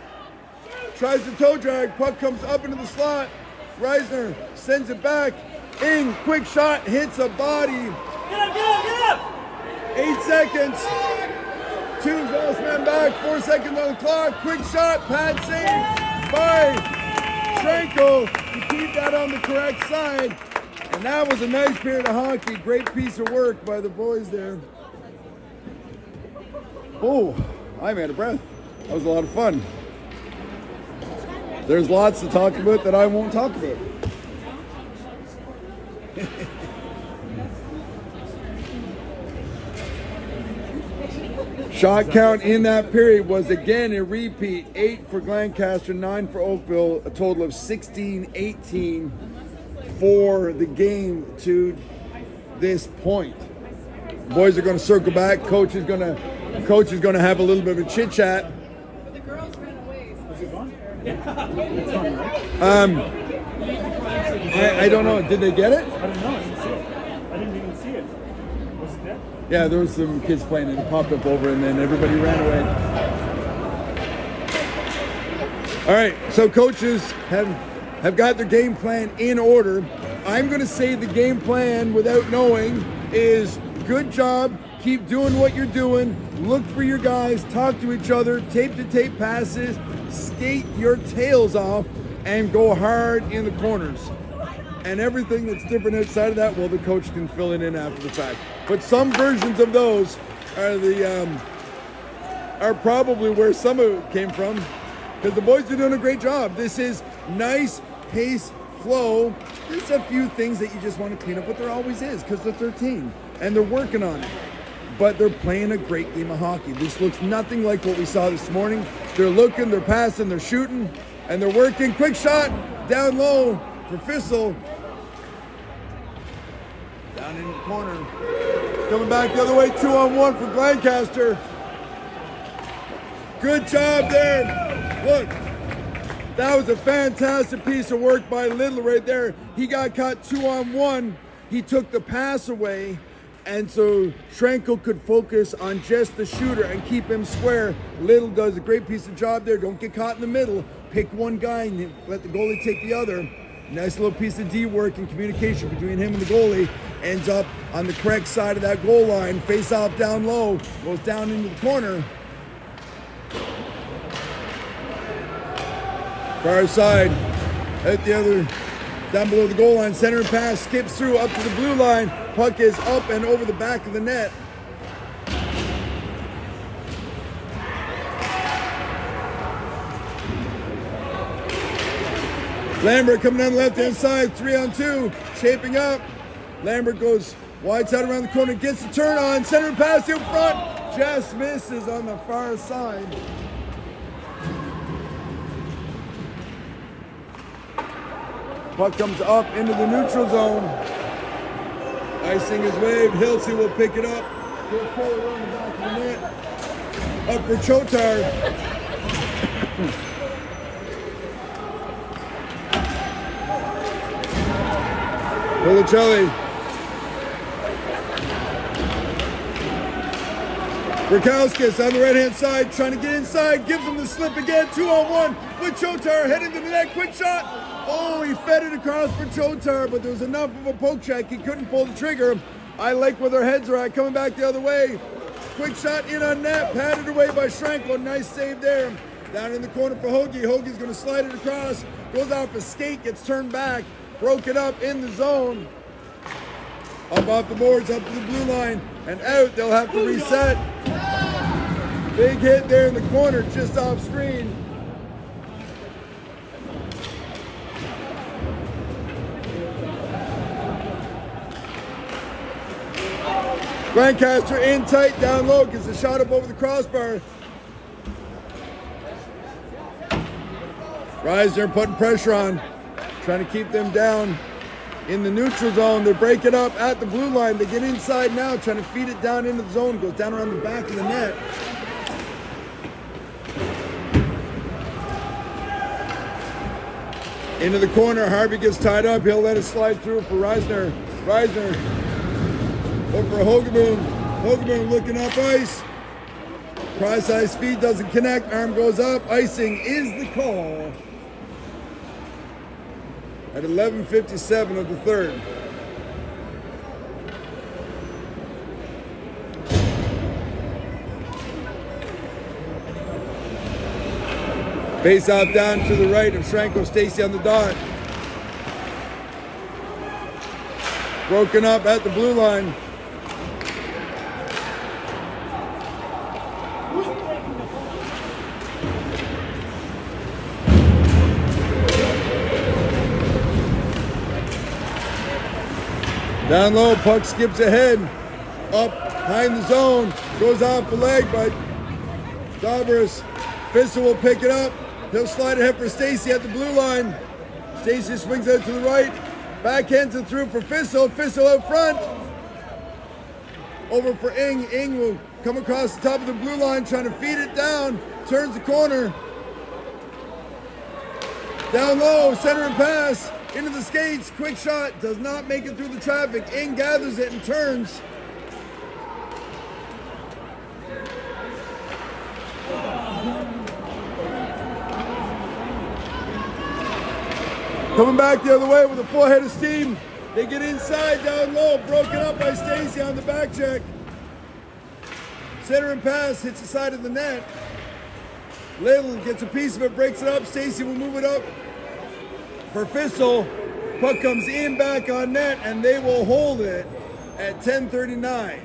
Tries the toe drag. Puck comes up into the slot. Reisner sends it back. In. Quick shot. Hits a body. Get up, get up, get up! 8 seconds. Two last man back. 4 seconds on the clock. Quick shot. Pad save by Schrenkel to keep that on the correct side. And that was a nice period of hockey. Great piece of work by the boys there. Oh, I'm out of breath. That was a lot of fun. There's lots to talk about that I won't talk about. Shot count in that period was again a repeat. 8 for Glancaster, 9 for Oakville, a total of 16-18 for the game to this point. Boys are going to circle back. Coach is going to have a little bit of a chit chat. But the girls ran away. Is it gone? I don't know. Did they get it? I don't know. I didn't see it. I didn't even see it. Was it there? Yeah, there was some kids playing and it popped up over and then everybody ran away. All right, so coaches have got their game plan in order. I'm going to say the game plan without knowing is good job, keep doing what you're doing, look for your guys, talk to each other, tape-to-tape passes, skate your tails off, and go hard in the corners. And everything that's different outside of that, well, the coach can fill it in after the fact. But some versions of those are probably where some of it came from, because the boys are doing a great job. This is nice pace flow. There's a few things that you just want to clean up, but there always is, because they're 13 and they're working on it. But they're playing a great game of hockey. This looks nothing like what we saw this morning. They're looking, they're passing, they're shooting, and they're working. Quick shot down low for Fissel. Down in the corner. Coming back the other way, 2-on-1 for Glancaster. Good job there. Look, that was a fantastic piece of work by Little right there. He got caught 2-on-1. He took the pass away, and so Schrenkel could focus on just the shooter and keep him square. Little does a great piece of job there. Don't get caught in the middle. Pick one guy and let the goalie take the other. Nice little piece of D work and communication between him and the goalie. Ends up on the correct side of that goal line. Face off down low. Goes down into the corner. Far side. Out the other. Down below the goal line. Center pass. Skips through up to the blue line. Puck is up and over the back of the net. Lambert coming down the left-hand side, 3-on-2, shaping up. Lambert goes wide side around the corner, gets the turn on, center pass in front, just misses on the far side. Puck comes up into the neutral zone. Icing is waved, Hilsey will pick it up. He'll pull it around the back of the net. Up for Chotar. Vilicelli. Rakowskis on the right-hand side, trying to get inside, gives him the slip again, 2-on-1 with Chotar, heading to the net, quick shot. Oh, he fed it across for Chotar, but there was enough of a poke check, he couldn't pull the trigger. I like where their heads are at, coming back the other way. Quick shot in on net, patted away by Schrenkel, nice save there. Down in the corner for Hoagie, Hoagie's gonna slide it across, goes out for skate, gets turned back. Broke it up in the zone. Up off the boards, up to the blue line, and out. They'll have to reset. Big hit there in the corner, just off screen. Glancaster in tight, down low, gets a shot up over the crossbar. Reisner putting pressure on. Trying to keep them down. in the neutral zone. They break it up at the blue line. They get inside now, trying to feed it down into the zone. Goes down around the back of the net. Into the corner, Harvey gets tied up. He'll let it slide through for Reisner. Reisner over Hogaboom. Hogaboom looking up ice. Cross ice feed doesn't connect. Arm goes up. Icing is the call at 11:57 of the third. Face off down to the right of Shranko. Stacy on the dot. Broken up at the blue line. Down low, puck skips ahead. Up behind the zone. Goes off the leg, but Davros. Fissel will pick it up. He'll slide ahead for Stacy at the blue line. Stacy swings out to the right. Backhands it through for Fissel. Fissel out front. Over for Ing. Ing will come across the top of the blue line, trying to feed it down. Turns the corner. Down low, center and pass. Into the skates. Quick shot. Does not make it through the traffic. Ing gathers it and turns. Coming back the other way with a full head of steam. They get inside, down low, broken up by Stacy on the back check. Center and pass, hits the side of the net. Little gets a piece of it, breaks it up. Stacy will move it up for Fissel. Puck comes in back on net, and they will hold it at 10:39.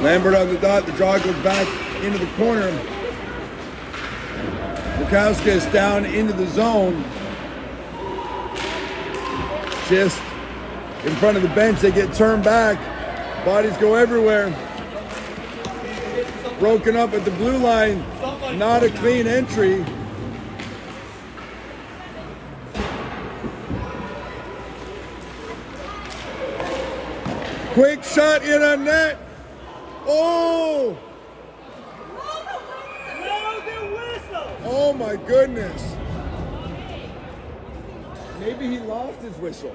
Lambert on the dot, the draw goes back into the corner. Glancaster down into the zone. Just in front of the bench, they get turned back. Bodies go everywhere. Broken up at the blue line. Not a clean entry. Quick shot in on net. Oh! Oh my goodness. Maybe he lost his whistle.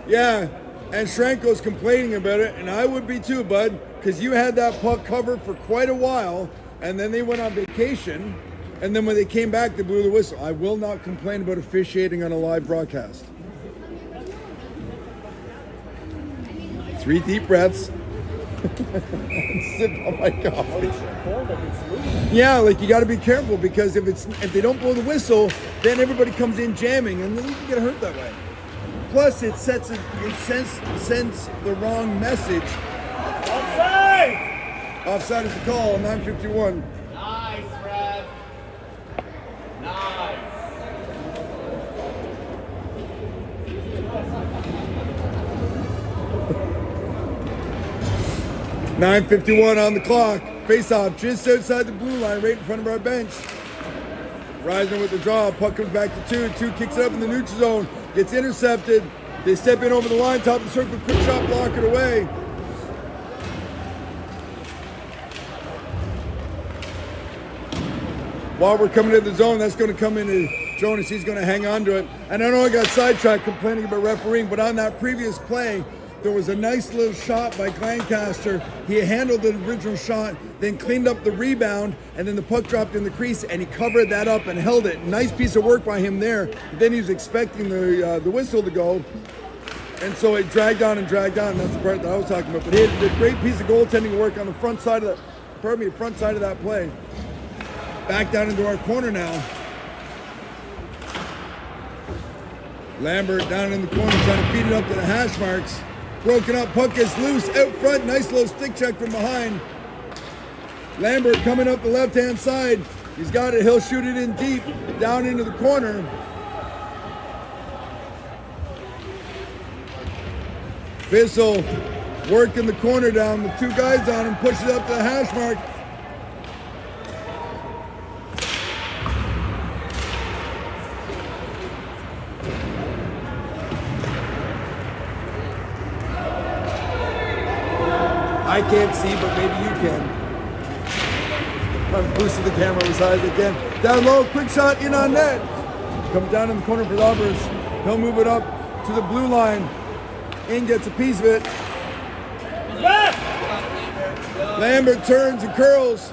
Yeah, and Shranko's complaining about it, and I would be too, bud, because you had that puck covered for quite a while, and then they went on vacation, and then when they came back, they blew the whistle. I will not complain about officiating on a live broadcast. 3 deep breaths. Sip on my coffee. Yeah, like you got to be careful, because if they don't blow the whistle, then everybody comes in jamming, and then you can get hurt that way. Plus, it sends the wrong message. Offside! Offside is the call. 9:51. Nice, Brad. Nice. 9:51 on the clock. Face-off just outside the blue line, right in front of our bench. Reisner with the draw. Puck comes back to 2. 2 kicks it up in the neutral zone. Gets intercepted. They step in over the line, top of the circle. Quick shot, block it away. While we're coming into the zone, that's going to come into Jonas. He's going to hang on to it. And I know I got sidetracked complaining about refereeing, but on that previous play, there was a nice little shot by Glancaster. He handled the original shot, then cleaned up the rebound, and then the puck dropped in the crease, and he covered that up and held it. Nice piece of work by him there. Then he was expecting the whistle to go, and so it dragged on and dragged on. That's the part that I was talking about. But he had a great piece of goaltending work on the front side of that play. Back down into our corner now. Lambert down in the corner trying to feed it up to the hash marks. Broken up, puck gets loose, out front, nice little stick check from behind. Lambert coming up the left-hand side. He's got it, he'll shoot it in deep, down into the corner. Bissell working the corner down with 2 guys on him, pushes up to the hash mark. I can't see, but maybe you can. I'm boosting the camera as high as I can. Down low, quick shot in on net. Comes down in the corner for Dobbers. He'll move it up to the blue line. In gets a piece of it. Lambert turns and curls.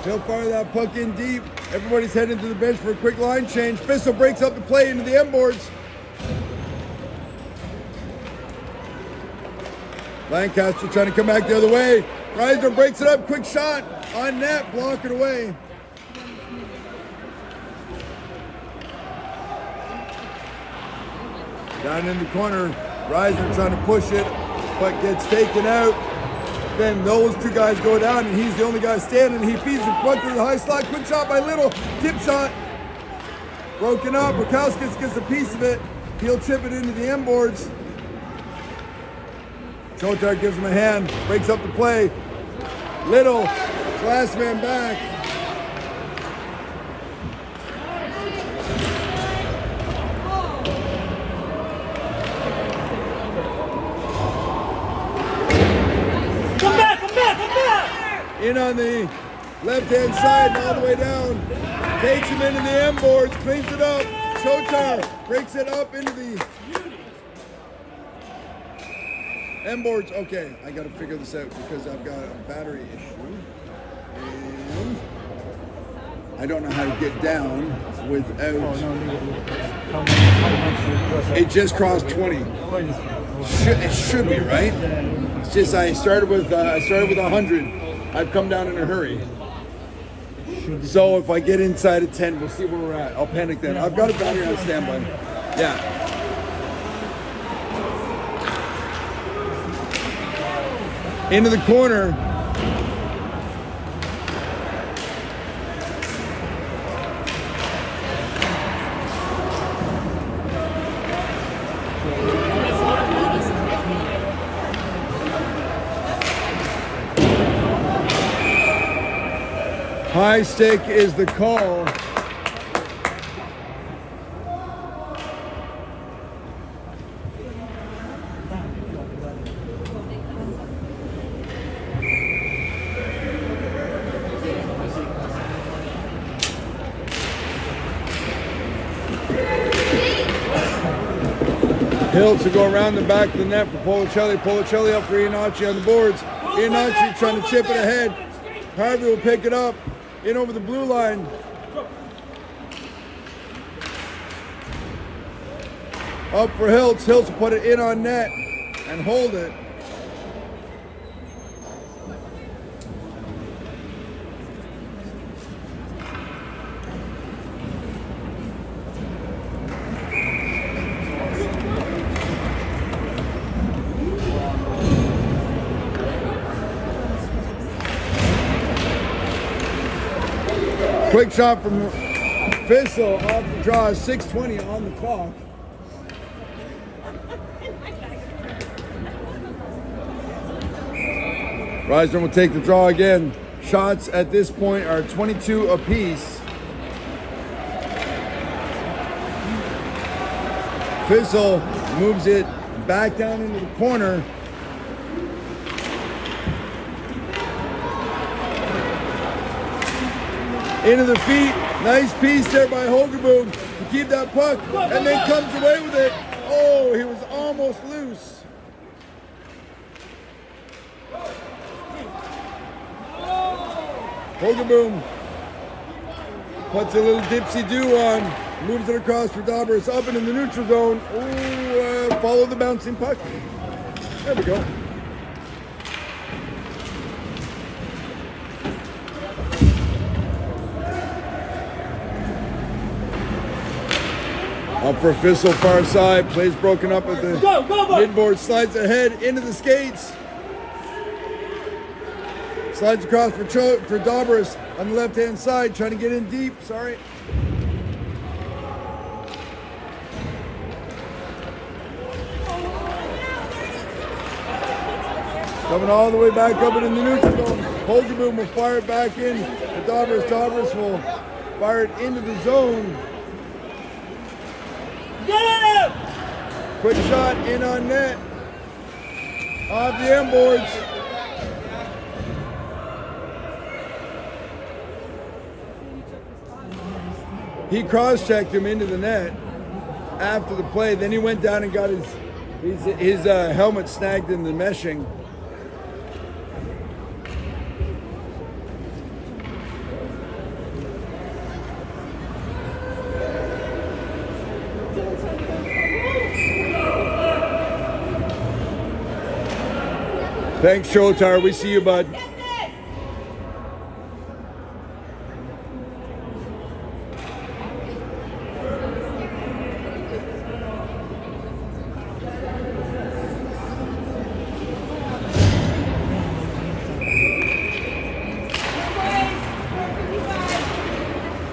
He'll fire that puck in deep. Everybody's heading to the bench for a quick line change. Bissell breaks up the play into the end boards. Glancaster trying to come back the other way. Reisner breaks it up, quick shot on net, block it away. Down in the corner, Reisner trying to push it, but gets taken out. Then those 2 guys go down, and he's the only guy standing. He feeds the puck to the high slot, quick shot by Little, tip shot. Broken up, Rukowskis gets a piece of it. He'll chip it into the end boards. Chotar gives him a hand, breaks up the play. Little, last man back. Come back! In on the left-hand side, all the way down. Takes him into the end boards, cleans it up. Chotar breaks it up into the end boards. Okay, I got to figure this out because I've got a battery issue. And I don't know how to get down without. It just crossed 20. It should be, right? It's just I started with 100. I've come down in a hurry. So if I get inside of 10, we'll see where we're at. I'll panic then. I've got a battery on standby. Yeah. Into the corner. High stick is the call. Hill to go around the back of the net for Policelli. Policelli up for Iannacci on the boards. Iannacci trying to chip it ahead. Harvey will pick it up. In over the blue line. Up for Hiltz. Hiltz will put it in on net and hold it. Quick shot from Bissell off the draw, 6:20 on the clock. Reisner will take the draw again. Shots at this point are 22 apiece. Bissell moves it back down into the corner. Into the feet, nice piece there by Hogaboom to keep that puck, and then comes away with it. Oh, he was almost loose. Hogaboom puts a little dipsy-do on, moves it across for Dobbers, up into the neutral zone. Oh, follow the bouncing puck. There we go. Up for Bissell, far side. Plays broken up at the midboard. Slides ahead into the skates. Slides across for Dobbers on the left-hand side. Trying to get in deep. Sorry. Coming all the way back up into the neutral zone. Holgerboom will fire it back in. The Tavris will fire it into the zone. Get him! Quick shot in on net. Off the end boards. He cross-checked him into the net after the play. Then he went down and got his helmet snagged in the meshing. Thanks, Shotar. We see you, bud.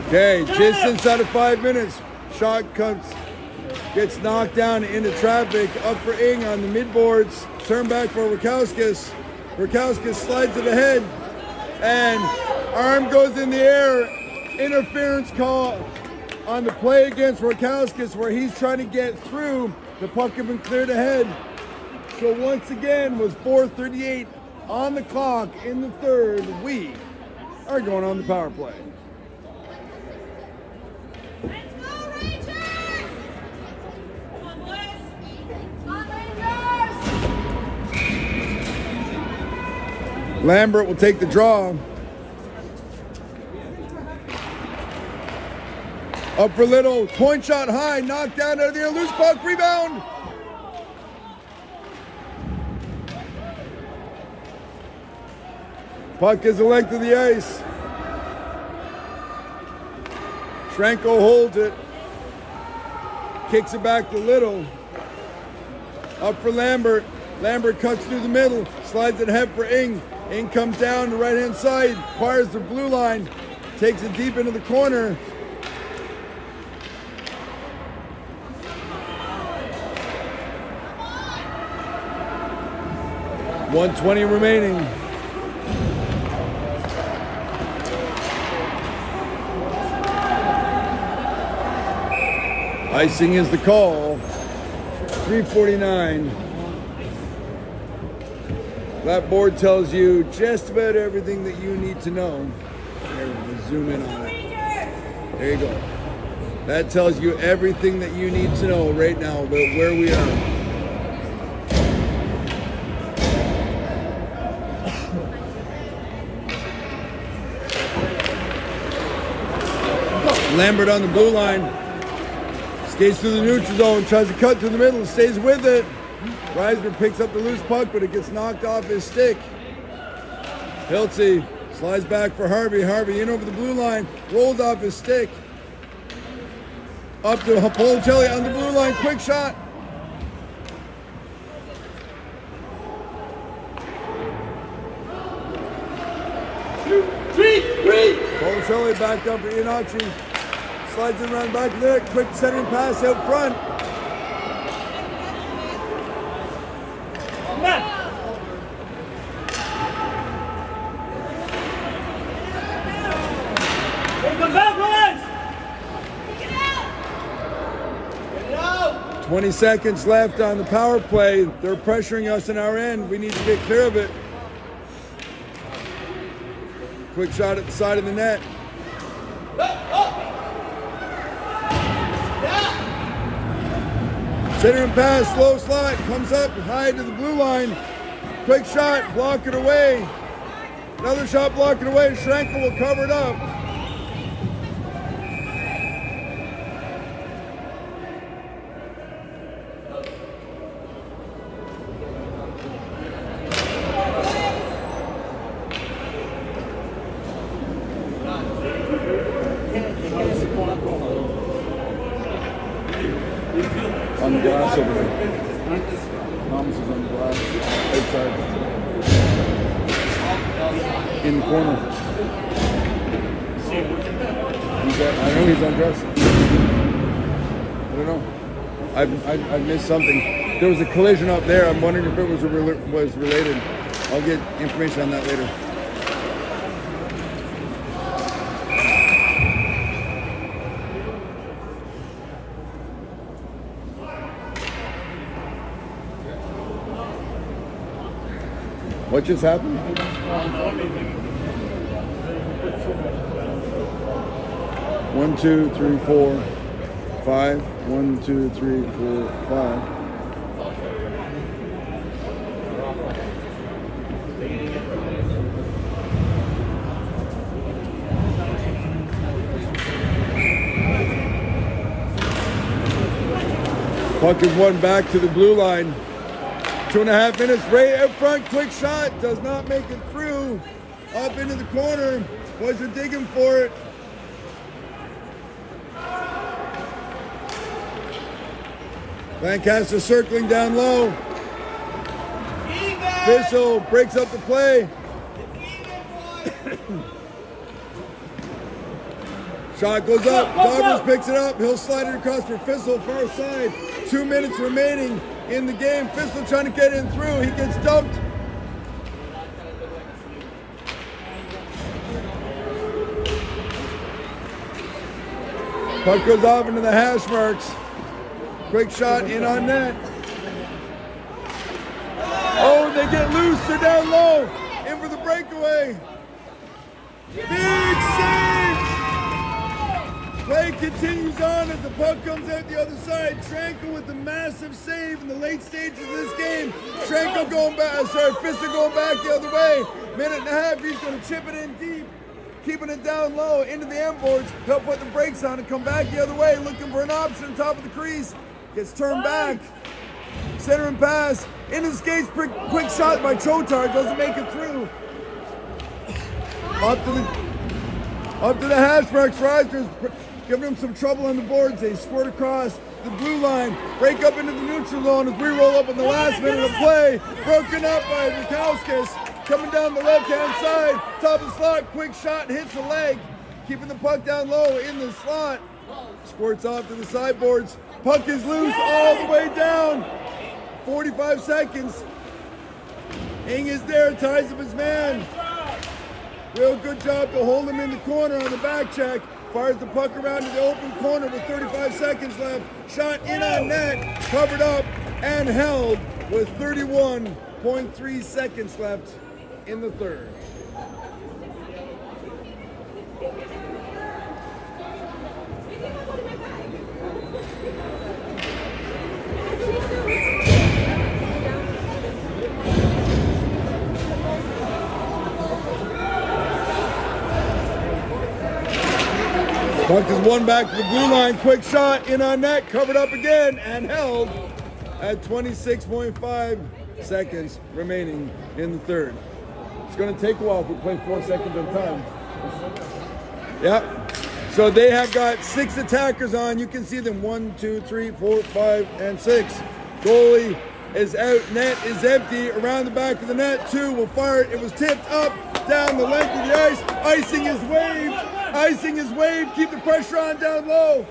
Okay, just inside of 5 minutes. Shot gets knocked down into traffic. Up for Ing on the midboards. Turn back for Rakowskis. Rakowskis slides it ahead. And arm goes in the air. Interference call on the play against Rakowskis where he's trying to get through. The puck had been cleared ahead. So once again was 4:38 on the clock in the third. We are going on the power play. Let's go, Rangers! Come on, boys! Come on, Rangers! Lambert will take the draw. Up for Little, point shot high, knocked down out of the air, loose puck, rebound. Puck is the length of the ice. Shrenko holds it, kicks it back to Little. Up for Lambert. Lambert cuts through the middle, slides it ahead for Ing. Ing comes down the right-hand side, fires the blue line, takes it deep into the corner. .120 remaining. Icing is the call. 3:49. That board tells you just about everything that you need to know. There, we'll zoom in on it. There you go. That tells you everything that you need to know right now about where we are. Lambert on the blue line. Skates through the neutral zone, tries to cut through the middle, stays with it. Reisner picks up the loose puck, but it gets knocked off his stick. Hiltze slides back for Harvey. Harvey in over the blue line, rolls off his stick. Up to Policelli on the blue line, quick shot. Policelli backed up for Iannacci. Slides it around back there, quick centering pass out front. Come back, boys! 20 seconds left on the power play. They're pressuring us in our end. We need to get clear of it. Quick shot at the side of the net. Centering pass, slow slide, comes up high to the blue line. Quick shot, block it away. Another shot, block it away. Schrenkel will cover it up. On the glass over there. Thomas is on the glass. Outside. In the corner. I know he's undressed. I don't know. I missed something. There was a collision up there. I'm wondering if it was related. I'll get information on that later. What just happened? 1, 2, 3, 4, 5. 1, 2, 3, 4, 5. Puck is won back to the blue line. 2.5 minutes. Ray out front, quick shot, does not make it through. Up into the corner. Boys are digging for it. Glancaster circling down low. Bissell breaks up the play. Shot goes up. Dobbers picks it up. He'll slide it across for Fissel, far side. 2 minutes remaining in the game. Fissel trying to get in through. He gets dumped. Puck goes off into the hash marks. Quick shot in on net. Oh, they get loose. They're down low. In for the breakaway. Big save! Play continues on as the puck comes out the other side. Tranko with the massive save in the late stages of this game. Tranko going back, Fissel going back the other way. Minute and a half, he's going to chip it in deep. Keeping it down low into the end boards. He'll put the brakes on and come back the other way, looking for an option top of the crease. Gets turned back. Center and pass. Into the skates, quick shot by Chotar. Doesn't make it through. Up to the hash marks. Risers giving them some trouble on the boards. They squirt across the blue line. Break up into the neutral zone as we roll up in the last minute of play. Broken up by Bukowskis. Coming down the left-hand side. Top of the slot. Quick shot. Hits the leg. Keeping the puck down low in the slot. Squirts off to the sideboards. Puck is loose all the way down. 45 seconds. Ing is there, ties up his man. Real good job to hold him in the corner on the back check. Fires the puck around to the open corner with 35 seconds left. Shot in on net, covered up and held with 31.3 seconds left in the third. Puck is won back to the blue line. Quick shot in on net, covered up again and held at 26.5 seconds remaining in the third. It's going to take a while if we play 4 seconds at a time. Yep. So they have got 6 attackers on. You can see them 1, 2, 3, 4, 5, and 6. Goalie is out. Net is empty. Around the back of the net. 2 will fire it. It was tipped up down the length of the ice. Icing is waved. Icing is waved. Keep the pressure on down low.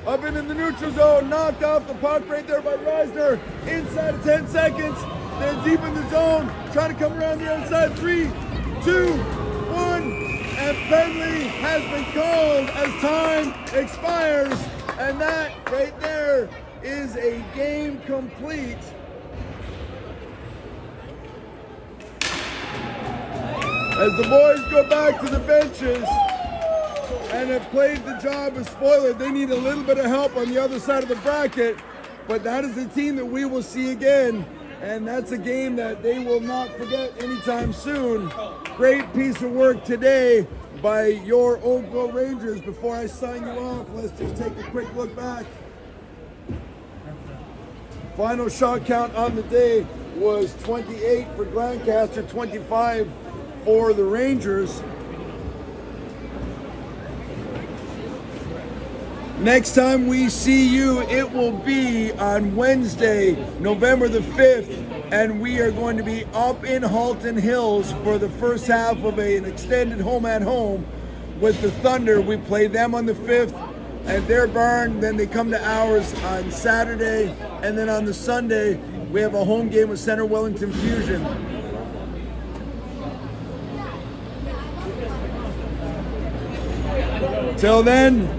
Up into the neutral zone. Knocked off the puck right there by Reisner. Inside of 10 seconds. They're deep in the zone. Trying to come around the outside. 3, 2, 1. And penalty has been called as time expires. And that right there is a game complete. As the boys go back to the benches and have played the job of spoiler, they need a little bit of help on the other side of the bracket, but that is a team that we will see again, and that's a game that they will not forget anytime soon. Great piece of work today by your Oakville Rangers. Before I sign you off, let's just take a quick look back. Final shot count on the day was 28 for Glancaster, 25 for the Rangers. Next time we see you, it will be on Wednesday, November the 5th, and we are going to be up in Halton Hills for the first half of an extended home-at-home with the Thunder. We play them on the 5th at their barn, then they come to ours on Saturday, and then on the Sunday, we have a home game with Center Wellington Fusion. Till then,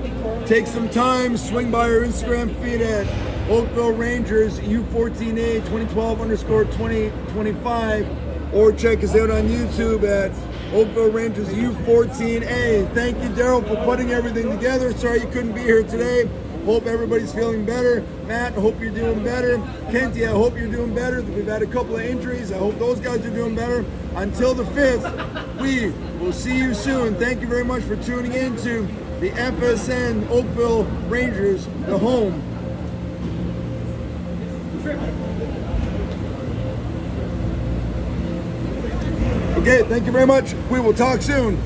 take some time, swing by our Instagram feed at Oakville Rangers U14A 2012_2025, or check us out on YouTube at Oakville Rangers U14A. Thank you, Daryl, for putting everything together. Sorry you couldn't be here today. Hope everybody's feeling better. Matt, I hope you're doing better. Kenty, I hope you're doing better. We've had a couple of injuries. I hope those guys are doing better. Until the 5th, we will see you soon. Thank you very much for tuning in to the FSN Oakville Rangers, the home. Okay, thank you very much. We will talk soon.